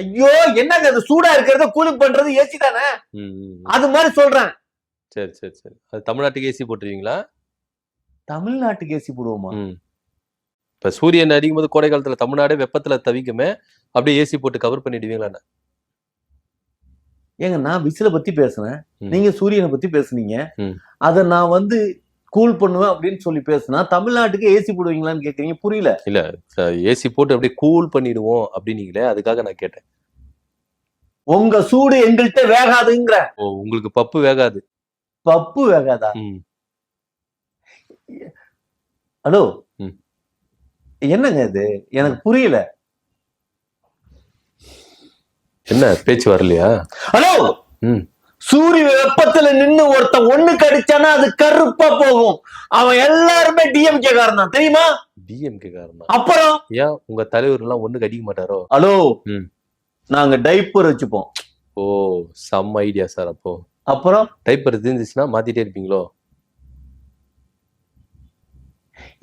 ஐயோ என்னங்க அது, சூடா இருக்கிறத கூலிங் பண்றது ஏசி தானே, அது மாதிரி சொல்றேன். சரி சரி சரி. அது தமிழ்நாட்டுக்கு ஏசி போட்டுருவீங்களா? தமிழ்நாட்டுக்கு ஏசி போடுவோமா? இப்ப சூரியன் அடிக்கும் போது கோடை காலத்துல தமிழ்நாடே வெப்பத்துல தவிக்குமே, அப்படியே ஏசி போட்டு கவர் பண்ணிடுவீங்களா? ஏங்க நான் விசில பத்தி பேசுனேன், நீங்க சூரியனை பத்தி பேசுனீங்க. அத நான் வந்து கூல் பண்ணுவேன் அப்படின்னு சொல்லி பேசுனா தமிழ்நாட்டுக்கு ஏசி போடுவீங்களான்னு கேக்குறீங்க. புரியல. இல்ல ஏசி போட்டு அப்படியே கூல் பண்ணிடுவோம் அப்படின்னீங்களே, அதுக்காக நான் கேட்டேன். உங்க சூடு எங்கள்கிட்ட வேகாதுங்கிற. ஓ, உங்களுக்கு பப்பு வேகாது? பப்பு வேகாதா? ஹலோ, என்னங்க இது, எனக்கு புரியல. என்ன பேச்சு வரலையா? ஹலோ, சூரிய வெப்பத்துல நின்னு ஒருத்தன் ஒண்ணுக்கு அடிச்சானா அது கருப்பா போகும். அவன் எல்லாருமே டிஎம்கே காரன் தெரியுமா? டிஎம்கே காரன். அப்புறம் ஏன் உங்க தலைவர் எல்லாம் ஒண்ணுக்கு அடிக்க மாட்டாரோ? ஹலோ, நாங்க டைப்பர் வச்சுப்போம். ஓ, சம் ஐடியா சார். அப்போ அப்புறம் டைப்பர் இருந்துச்சுன்னா மாத்திட்டே இருப்பீங்களோ?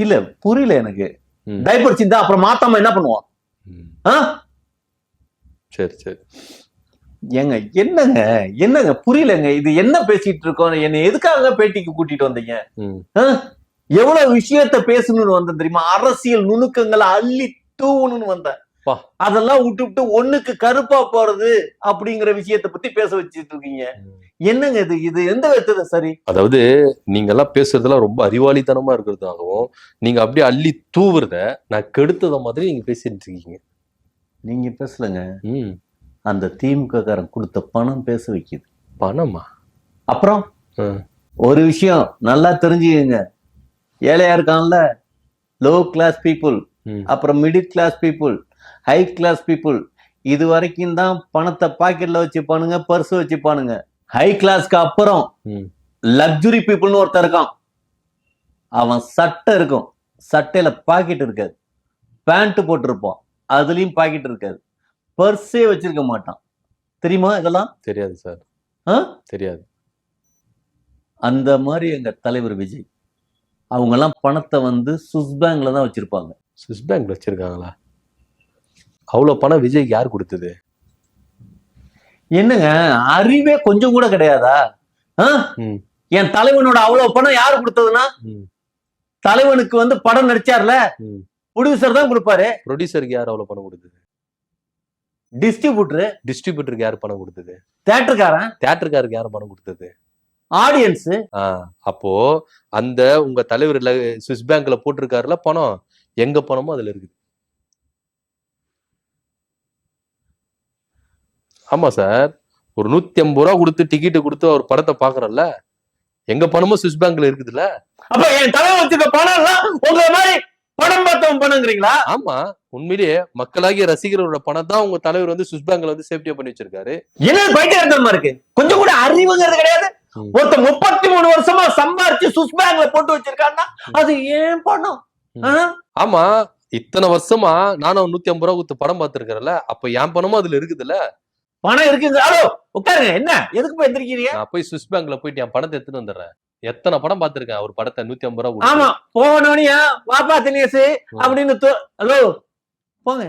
இல்ல புரியல எனக்கு. டைப்பர் சிந்தா அப்புறம் மாத்தாம என்ன பண்ணுவோம்? சரி சரி. ஏங்க என்னங்க என்னங்க புரியலங்க. இது என்ன பேசிட்டு இருக்கோம்? என்ன எதுக்காக பேட்டிக்கு கூட்டிட்டு வந்தீங்க? எவ்வளவு விஷயத்த பேசணும்னு வந்தேன் தெரியுமா? அரசியல் நுணுக்கங்களை அள்ளி தூவணும்னு வந்தேன். அதெல்லாம் விட்டு ஒண்ணுக்கு கருப்பா போறது அப்படிங்கிற விஷயத்த பத்தி பேச வச்சிட்டு இருக்கீங்க. என்னங்க இது, இது எந்த விதத்துல சரி? அதாவது நீங்க எல்லாம் பேசுறதுலாம் ரொம்ப அறிவாளித்தனமா இருக்கிறதாகவும், நீங்க அப்படியே அள்ளி தூவுறத நான் கெடுத்தத மாதிரி நீங்க பேசிட்டு இருக்கீங்க. நீங்க பேசலங்க, அந்த திமுக காரன் கொடுத்த பணம் பேச வைக்குது. பணமா? அப்புறம் ஒரு விஷயம் நல்லா தெரிஞ்சுக்கங்க. ஏழையா இருக்கான்ல, லோ கிளாஸ் பீப்புள், அப்புறம் middle class people, high class people, இது வரைக்கும் தான் பணத்தை பாக்கெட்ல வச்சுப்பானுங்க, பர்ஸ் வச்சுப்பானுங்க. ஹை கிளாஸ்க்கு அப்புறம் லக்ஸுரி பீப்புள்னு ஒருத்தர் இருக்கான். அவன் சட்டை இருக்கும், சட்டையில பாக்கெட் இருக்காது. பேண்ட் போட்டிருப்பான், அதுலயும் பாக்கெட் இருக்காது. பர்ஸே வச்சிருக்க மாட்டான். தெரியுமா இதெல்லாம்? தெரியாது சார். தெரியாது. அந்த மாதிரி எங்க தலைவர் விஜய், அவங்க எல்லாம் பணத்தை வந்து சுவிஸ் பேங்க்ல தான் வச்சிருப்பாங்க. சுவிஸ் பேங்க்ல வச்சிருக்காங்களா? அவ்வளவு பணம் விஜய்க்கு யார் கொடுத்தது? என்னங்க அறிவே கொஞ்சம் கூட கிடையாதா? என் தலைவனோட அவ்வளவு பணம் யாரு கொடுத்ததுன்னா, தலைவனுக்கு வந்து படம் நடிச்சார்ல ப்ரொடியூசர் தான் கொடுப்பாரு. ப்ரொடியூசருக்கு யார் அவ்வளவு பணம் கொடுத்தது? டிஸ்ட்ரிபியூட்டருக்கு யார் பணம் கொடுத்தது? தியேட்டருக்காரருக்கு யார் பணம் கொடுத்தது? ஆடியன்ஸ். அப்போ அந்த உங்க தலைவர் சுவிஸ் பேங்க்ல போட்டிருக்காருல பணம், எங்க பணமும் அதுல இருக்குது. ஆமா சார், ஒரு 150 ரூபா கொடுத்து டிக்கெட் கொடுத்து அவர் படத்தை பாக்குறல்ல, எங்க பணமும் சுவிஸ் பேங்க்ல இருக்குதுல்ல. அப்ப என் தலைவர் வச்சிருக்க பணம் எல்லாம் உங்க மாதிரி பணம் பார்த்தவன் பணங்கிறீங்களா? ஆமா, உண்மையிலேயே மக்களாகிய ரசிகர்களோட பணம் தான் உங்க தலைவர் வந்து சுவிஸ் பேங்க்ல வந்து சேஃப்டியா பண்ணி வச்சிருக்காரு. என்ன பைத்தியக்காரத்தனமா இருக்கு? கொஞ்சம் கூட அறிவுங்கிறது கிடையாது. ஒருத்தர் 33 வருஷமா சம்பாரிச்சு சுவிஸ் பேங்க்ல போட்டு வச்சிருக்காருன்னா அது ஏன் பணம்? ஆமா, இத்தனை வருஷமா நானும் 150 ரூபா கொடுத்து படம் பார்த்திருக்கிறேன்ல, அப்ப என் பணமும் அதுல இருக்குதுல்ல. பணம் இருக்குங்க. ஹலோ உட்காருங்க. என்ன எதுக்கு போய் எந்திரிக்கிறீங்க? நான் போய் சுவிஸ் பேங்க்ல போயிட்டு என் பணத்தை எடுத்துட்டு வந்துடுறேன். எத்தனை படம் பார்த்திருக்கேன் ஒரு படத்தை 150 ரூபா. ஆமா, போனோனியா வாப்பா தினேஷ் அப்படின்னு. ஹலோ போங்க.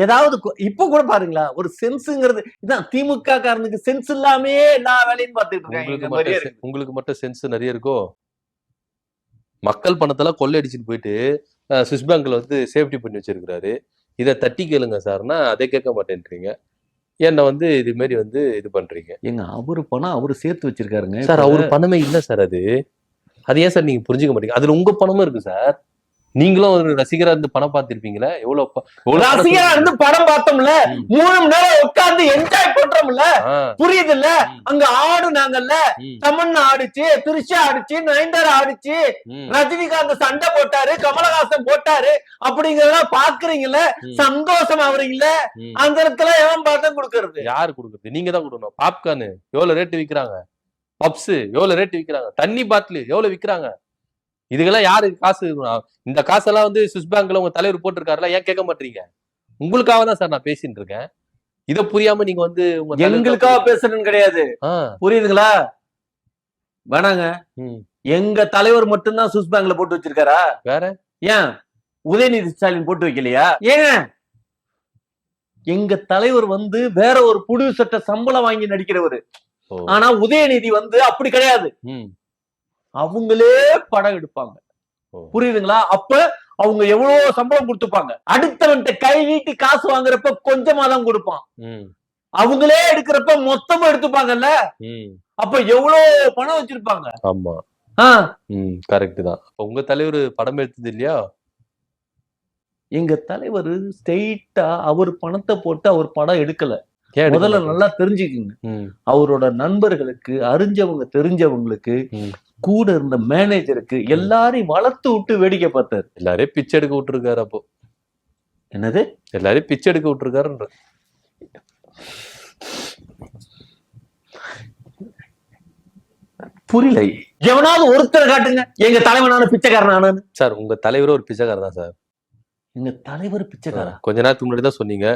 ஏதாவது இப்ப கூட பாருங்களா, ஒரு சென்ஸ்ங்கிறது இதான். திமுக காரனுக்கு சென்ஸ் இல்லாமே எல்லா வேலையும் பார்த்துட்டு இருக்காங்க. உங்களுக்கு மட்டும் சென்ஸ் நிறைய இருக்கோ? மக்கள் பணத்தெல்லாம் கொள்ளையடிச்சிட்டு போயிட்டு சுவிஸ் பேங்க்ல வந்து சேஃப்டி பண்ணி வச்சிருக்கிறாரு. இதை தட்டி கேளுங்க சார்னா அதை கேட்க மாட்டேன்றீங்க. என்ன வந்து இது மாதிரி வந்து இது பண்றீங்க. எங்க அவரு பணம் அவரு சேர்த்து வச்சிருக்காருங்க சார். அவரு பணமே இல்ல சார். அது ஏன் சார் நீங்க புரிஞ்சுக்க மாட்டீங்க? அதுல உங்க பணமும் இருக்கு சார். நீங்களும் ஒரு ரசிகரா இருந்து படம் பார்த்திருப்பீங்களா? எவ்வளவு ரசிகரா இருந்து படம் பார்த்தோம்ல, 3 மணி நேரம் உட்கார்ந்து என்ஜாய் பண்றோம்ல, புரியுது இல்ல? அங்க ஆடுனாங்கல்ல, தமன்னா ஆடிச்சு, த்ரிஷா ஆடிச்சு, நயன்தாரா ஆடிச்சு, ரஜினிகாந்த் சண்டை போட்டாரு, கமலஹாசன் போட்டாரு, அப்படிங்கறதெல்லாம் பாக்குறீங்கல்ல, சந்தோஷம் ஆகுறீங்கல்ல. அந்த இடத்துல எவன் பணம் கொடுக்கறது? யாரு கொடுக்கறது? நீங்க தான் கொடுக்கணும். பாப்கார்னு எவ்வளவு ரேட்டு விக்கிறாங்க? பப்ஸ் எவ்வளவு ரேட்டு விக்கிறாங்க? தண்ணி பாட்டில் எவ்வளவு விக்கிறாங்க? இதுக்கெல்லாம் யாருக்கு காசு? இந்த காசெல்லாம் வந்து சுவிஸ் பேங்க்ல உங்க தலைவர் போட்டிருக்காருல, ஏன் கேட்க மாட்டீங்க? உங்களுக்காக தான் சார் நான் பேசிட்டு இருக்கேன். இத புரியாம நீங்க வந்து எங்களுக்காக பேசுறேன்னு கிடையாது, புரியுதுங்களா? வேணாங்க, எங்க தலைவர் மட்டும்தான் சுவிஸ் பேங்க்ல போட்டு வச்சிருக்காரா? வேற ஏன் உதயநிதி ஸ்டாலின் போட்டு வைக்கலையா? ஏங்க எங்க தலைவர் வந்து வேற ஒரு புடிசட்ட சம்பளம் வாங்கி நடிக்கிறவரு. ஆனா உதயநிதி வந்து அப்படி கிடையாது. அவங்களே படம் எடுப்பாங்க, புரியுதுங்களா? அப்ப அவங்க எவ்வளவு சம்பளம் கொடுத்துப்பாங்க. அடுத்தவன்ட்ட கை நீட்டி காசு வாங்குறப்ப கொஞ்சமா தான் கொடுப்பான். அவங்களே எடுக்கிறப்ப மொத்தமா எடுத்துப்பாங்கல்ல. அப்ப எவ்வளவு பணம் வச்சிருப்பாங்க. ஆமா, கரெக்ட் தான். உங்க தலைவர் படம் எடுத்தது இல்லையா? எங்க தலைவர் ஸ்ட்ரெயிட்டா அவர் பணத்தை போட்டு அவர் படம் எடுக்கல. முதல்ல நல்லா தெரிஞ்சுக்குங்க. அவரோட நண்பர்களுக்கு, அறிஞ்சவங்க தெரிஞ்சவங்களுக்கு, கூட இருந்த மேனேஜருக்கு எல்லாரையும் வளர்த்து விட்டு வேடிக்கை பார்த்தாரு. எல்லாரையும் பிச்சை எடுக்க விட்டுருக்காரு. அப்போ என்னது? எல்லாரையும் பிச்சை எடுக்க விட்டுருக்காருன்ற. புரியல. எவனாவது ஒருத்தர் காட்டுங்க எங்க தலைவனான பிச்சைக்காரனானு. சார், உங்க தலைவரும் ஒரு பிச்சைக்காரன் தான் சார். எங்க தலைவர் பிச்சைக்காரா? கொஞ்ச நேரத்துக்கு முன்னாடி தான் சொன்னீங்க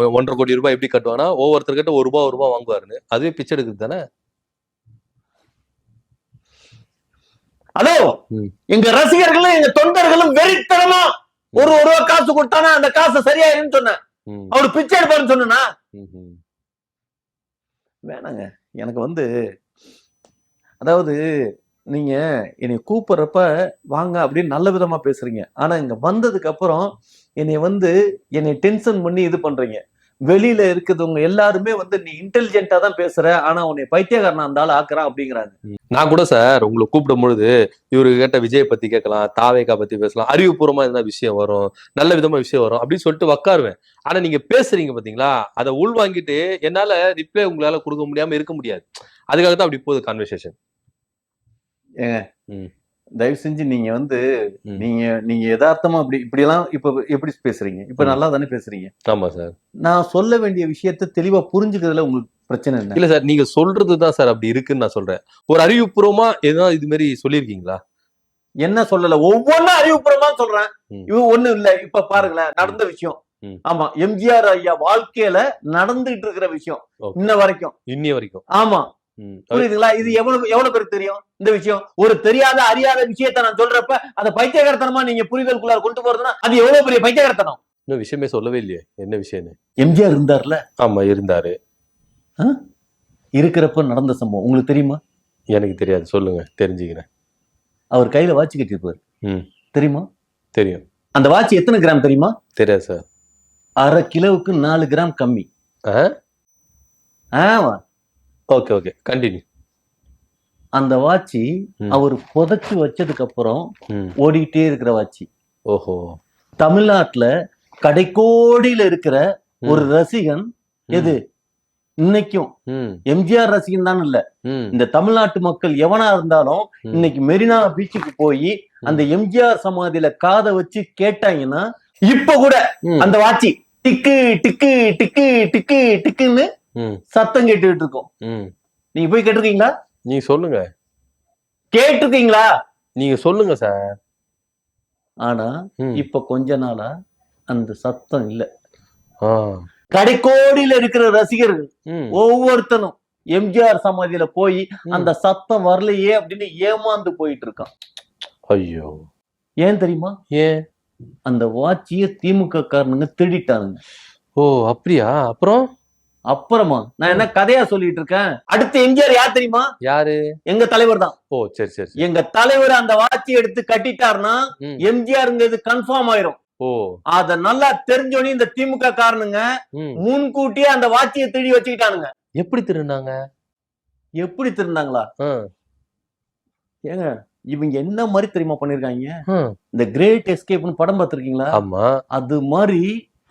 1.5 கோடி ரூபாய் எப்படி கட்டுவானா, ஒவ்வொருத்தர்கிட்ட ₹1 வாங்குவாருன்னு. அதுவே பிச்சை எடுக்குது தானே? ஹலோ, எங்க ரசிகர்களும் எங்க தொண்டர்களும் வெறித்தனமா ஒரு ரூபா காசு கொடுத்தானா அந்த காசு சரியாயிருன்னு சொன்னேன். அவரு பிச்சை எடுப்பாருன்னு சொன்னா வேணாங்க. எனக்கு வந்து அதாவது நீங்க என்னை கூப்பிடுறப்ப வாங்க அப்படின்னு நல்ல விதமா பேசுறீங்க. ஆனா இங்க வந்ததுக்கு அப்புறம் என்னை டென்ஷன் பண்ணி இது பண்றீங்க. வெளியில இருக்கிறவங்க எல்லாருமே வந்து நீ இன்டெலிஜென்ட்டா தான் பேசுற, ஆனா உன்னை பைத்தியக்காரனா இருந்தாலும் ஆக்குறான் அப்படிங்கிறாங்க. நான் கூட சார் உங்களை கூப்பிடும் பொழுது இவரு கேட்ட விஜய் பத்தி கேட்கலாம், தாவேகா பத்தி பேசலாம், அறிவுபூர்வமா என்ன விஷயம் வரும், நல்ல விதமா விஷயம் வரும் அப்படின்னு சொல்லிட்டு உட்காருவேன். ஆனா நீங்க பேசுறீங்க பாத்தீங்களா, அதை உள்வாங்கிட்டு என்னால ரிப்ளை உங்களால கொடுக்க முடியாம இருக்க முடியாது. அதுக்காக தான் அப்படி போகுது கான்வர்சேஷன். ஏங்க தயவு செஞ்சு நீங்க வந்து நீங்க யதார்த்தமா இப்படி எல்லாம் இப்ப எப்படி பேசுறீங்க? இப்ப நல்லா தானே பேசுறீங்க. ஆமா சார். நான் சொல்ல வேண்டிய விஷயத்த தெளிவா புரிஞ்சுக்கிறதுல உங்களுக்கு பிரச்சனை என்ன? இல்ல சார், நீங்க சொல்றதுதான் சார் அப்படி இருக்குன்னு நான் சொல்றேன். ஒரு அறிவுபூர்வமா ஏதாவது இது மாதிரி சொல்லிருக்கீங்களா? என்ன சொல்லல, ஒவ்வொன்னும் அறிவுபூர்வமா சொல்றேன். இது ஒண்ணு இல்ல. இப்ப பாருங்களேன், நடந்த விஷயம். ஆமா, எம்ஜிஆர் ஐயா வாழ்க்கையில நடந்துட்டு இருக்கிற விஷயம் இன்ன வரைக்கும். ஆமா, புரியுதுங்களா? இது எவ்வளவு பேருக்கு தெரியும் இந்த விஷயம்? ஒரு தெரியாத அறியாத விஷயத்த நான் சொல்றப்ப அதை பைத்தியகாரத்தனமா நீங்க புரிதலுக்குள்ள கொண்டு போறதுன்னா அது எவ்வளவு பெரிய பைத்தியகாரத்தனம். இன்னும் விஷயமே சொல்லவே இல்லையே, என்ன விஷயம்? எம்ஜிஆர் இருந்தார்ல. ஆமா, இருந்தாரு. இருக்கிறப்ப நடந்த சம்பவம் உங்களுக்கு தெரியுமா? எனக்கு தெரியாது, சொல்லுங்க, தெரிஞ்சுக்கிறேன். அவர் கையில வாட்ச் கட்டிருப்பாரு, தெரியுமா? தெரியும். அந்த வாட்ச் எத்தனை கிராம் தெரியுமா? தெரியாது சார். 1/2 கிலோவுக்கு 4 கிராம் கம்மி. ஆமா, ஓகே, கண்டினியூ. அந்த வாட்சி அவர் புதைச்சு வச்சதுக்கு அப்புறம் ஓடிட்டே இருக்கிற வாட்சி. ஓஹோ. தமிழ்நாட்டுல கடைக்கோடியில இருக்கிற ஒரு ரசிகன் எது இன்னைக்கும் எம்ஜிஆர் ரசிகன் தான் இல்ல, இந்த தமிழ்நாட்டு மக்கள் எவனா இருந்தாலும் இன்னைக்கு மெரினா பீச்சுக்கு போய் அந்த எம்ஜிஆர் சமாதியில காதை வச்சு கேட்டாங்கன்னா இப்ப கூட அந்த வாட்சி டிக்கு டிக்கு டிக்கு டிக்கு டிக்குன்னு சத்தம் கேட்டுட்டு இருக்கோம். நீங்க போய் கேட்டிருக்கீங்களா? நீங்க சொல்லுங்க. கேட்டிருக்கீங்களா? நீங்க சொல்லுங்க சார். ஆனா இப்ப கொஞ்ச நாளா அந்த சத்தம் இல்ல. கடைக்கோடியில இருக்கிற ரசிகர்கள் ஒவ்வொருத்தனும் எம்ஜிஆர் சமாதியில போய் அந்த சத்தம் வரலையே அப்படின்னு ஏமாந்து போயிட்டு இருக்கான். ஐயோ, ஏன் தெரியுமா? ஏன்? அந்த வாட்சிய திமுக காரனுங்க திருடிட்டானுங்க. ஓ அப்படியா? அப்புறம் அப்புறமா நான் என்ன கதையா சொல்லிட்டு இருக்கேன்? அடுத்து எம்ஜிஆர் யார் தெரியுமா? யாரு? எங்க தலைவர் தான். ஓ சரி சரி. எங்க தலைவர் அந்த வாட்சி எடுத்து கட்டிட்டாருன்னா எம்ஜிஆர்ங்கிறது கன்ஃபார்ம் ஆயிரும். ஓ அத நல்லா தெரிஞ்சோனே இந்த திமுக காரனுங்க முன்கூட்டியே அந்த வாட்சியை திருடி வச்சுக்கிட்டானுங்க. எப்படி திருடினாங்க? எப்படி திருடினாங்களா? ஏங்க இவங்க என்ன மாதிரி தெரியுமா பண்ணிருக்காங்க? இந்த கிரேட் எஸ்கேப்னு படம் பார்த்திருக்கீங்களா? ஆமா. அது மாதிரி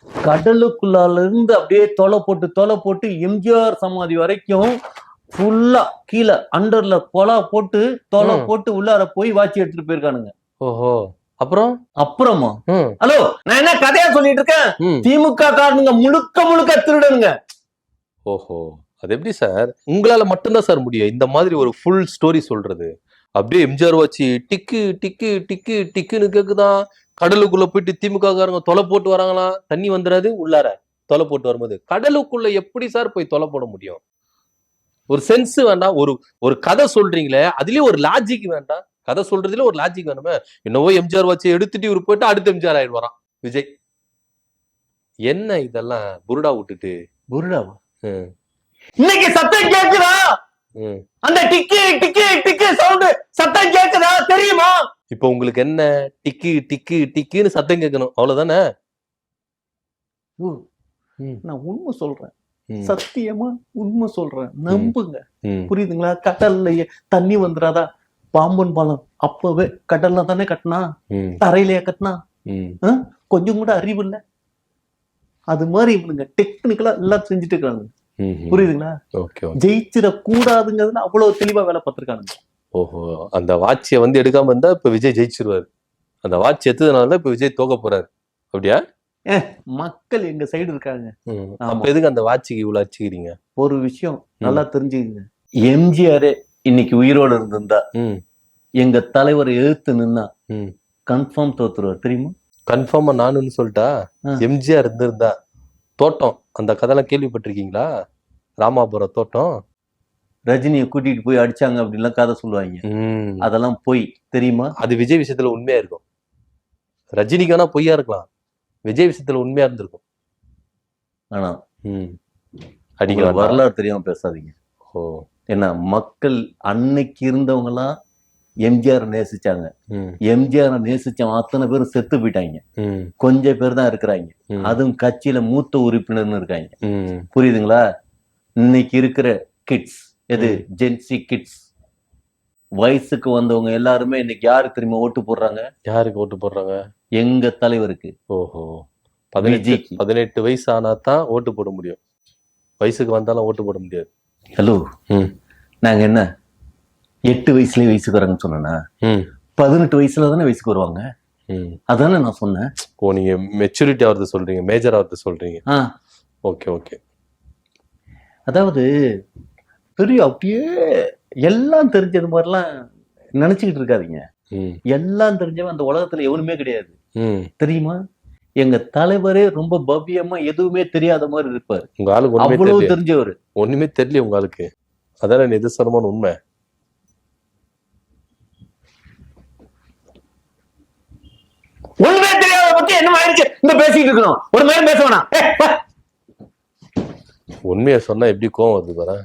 கடலுக்குள்ளால இருந்து அப்படியே தொலை போட்டு எம்ஜிஆர் சமாதி வரைக்கும் ஃபுல்லா கீழே அண்டர்ல கொலா போட்டு தொலை போட்டு உள்ளார போய் வாட்சி எடுத்துட்டு போயிருக்கானுங்க. ஓஹோ. அப்புறமா ஹலோ, நான் என்ன கதையா சொல்லிட்டு இருக்கேன்? திமுக காரனுங்க முழுக்க திருடனுங்க. ஓஹோ, அது எப்படி சார்? உங்களால மட்டும்தான் சார் முடியும் இந்த மாதிரி ஒரு ஃபுல் ஸ்டோரி சொல்றது. அப்படியே எம்ஜிஆர் வாட்சி டிக்கு டிக்கு டிக்கு டிக்குன்னு கேக்குதான். கடலுக்குள்ள போயிட்டு திமுக காரங்க தொலை போட்டு வராங்களா? தண்ணி வந்துடாது உள்ளார தொலை போட்டு வரும்போது. கடலுக்குள்ள எப்படி சார் போய் தொலை போட முடியும்? ஒரு சென்ஸ் வேண்டாம்? ஒரு கதை சொல்றீங்களே, அதுலயே ஒரு லாஜிக் வேண்டாம்? கதை சொல்றதுல ஒரு லாஜிக் வேணுமே. என்னவோ எம்ஜிஆர் வாட்சி எடுத்துட்டு இவர் போயிட்டு அடுத்து எம்ஜிஆர் ஆயிட்டு வரான் விஜய். என்ன இதெல்லாம் புருடா விட்டுட்டு? புருடாவா? இன்னைக்கு சத்தம் கேக்குதா? அந்த டிக்கி டிக்கி டிக்கி சவுண்ட் சத்தம் கேக்குதா தெரியுமா? இப்ப உங்களுக்கு என்ன? டிக்கி டிக்கி டிக்கின்னு சத்தம் கேட்கணும், அவ்வளவுதானே? நான் உண்மை சொல்றேன், சத்தியமா உண்மை சொல்றேன், நம்புங்க. புரியுதுங்களா? கடல்ல தண்ணி வந்துடாதா? பாம்பன் பாலம் அப்பவே கடல்ல தானே கட்டினா, தரையிலேயே கட்டினா? கொஞ்சம் கூட அறிவு இல்ல. அது மாதிரி இவனுங்க டெக்னிக்கலா எல்லாம் செஞ்சுட்டு இருக்காங்க. புரியுதுங்களா? ஜெயிச்சிட கூடாதுங்கிறதுல அவ்வளவு தெளிவா வேலை பார்த்திருக்கானுங்க. ஓஹோ, அந்த வாட்சியை வந்து எடுக்காம இருந்தா இப்ப விஜய் ஜெயிச்சிருவாரு. அந்த வாட்சி எடுத்ததுனாலதான் இப்ப விஜய் தோக்க போறாரு. அப்படியா? மக்கள் எங்க சைடு இருக்காங்க. அப்ப எதுக்கு அந்த வாட்சிக்கு இவ்வளவு அடிச்சுக்கிறீங்க? ஒரு விஷயம் நல்லா தெரிஞ்சுக்கங்க, எம்ஜிஆரே இன்னைக்கு உயிரோட இருந்திருந்தா, எங்க தலைவரை எதிர்த்து நின்னா கன்ஃபார்ம் தோத்துருவார். தெரியுமா? கன்ஃபார்மா நானுன்னு சொல்லிட்டா? எம்ஜிஆர் இருந்திருந்தா தோட்டம், அந்த கதையெல்லாம் கேள்விப்பட்டிருக்கீங்களா? ராமாபுரம் தோட்டம், ரஜினியை கூட்டிட்டு போய் அடிச்சாங்க அப்படின்லாம் கதை சொல்லுவாங்க. அதெல்லாம் போய் தெரியுமா? அது விஜய் விஷயத்துல உண்மையா இருக்கும். ரஜினிக்கானா பொய்யா இருக்கலாம், விஜய் விஷயத்துல உண்மையா இருந்திருக்கும். ஆனா அடிக்கிற வரலாறு தெரியாம பேசாதீங்க. ஏன்னா மக்கள் அன்னைக்கு இருந்தவங்க எல்லாம் எம்ஜிஆர் நேசிச்சாங்க. எம்ஜிஆர் நேசிச்சவன் அத்தனை பேரும் செத்து போயிட்டாங்க. கொஞ்சம் பேர் தான் இருக்கிறாங்க, அதுவும் கட்சியில மூத்த உறுப்பினர்னு இருக்காங்க. புரியுதுங்களா? இன்னைக்கு இருக்கிற கிட்ஸ், எது ஜென்சி கிட்ஸ், வயசுக்கு வந்தவங்க எல்லாருமே இன்னைக்கு யாருக்கு தெரியுமா ஓட்டு போடுறாங்க? யாருக்கு ஓட்டு போடுறாங்க? எங்க தலைவருக்கு. ஓஹோ, 18 வயசு ஆனாதான் ஓட்டு போட முடியும், வயசுக்கு வந்தாலும் ஓட்டு போட முடியாது. ஹலோ, நாங்க என்ன 8 வயசுலயே வயசுக்கு வராங்கன்னு சொன்னா? 18 வயசுல தானே வயசுக்கு வருவாங்க. அதானே நான் சொன்னேன். ஓ, நீங்க மெச்சூரிட்டி ஆகிறது சொல்றீங்க, மேஜர் ஆகிறது சொல்றீங்க. Okay okay. அதாவது பெரிய அப்படியே எல்லாம் தெரிஞ்சது மாதிரிலாம் நினைச்சுக்கிட்டு இருக்காதீங்க. எல்லாம் தெரிஞ்சவன் அந்த உலகத்துல எவனுமே கிடையாது. தெரியுமா? எங்க தலைவரே ரொம்ப பவ்யமா எதுவுமே தெரியாத மாதிரி இருப்பாரு. உங்க ஆளுக்கு அவ்வளவு தெரிஞ்சவர். ஒண்ணுமே தெரியல உங்க ஆளுக்கு. அதான நிதர்சனமான உண்மை. ஒண்ணுமே தெரியாத பத்தி என்ன ஆயிடுச்சு இந்த பேசிட்டு இருக்கணும். ஒரு மாதிரி பேச வேணாம். உண்மையை சொன்னா எப்படி கோவம் வருது பாரு.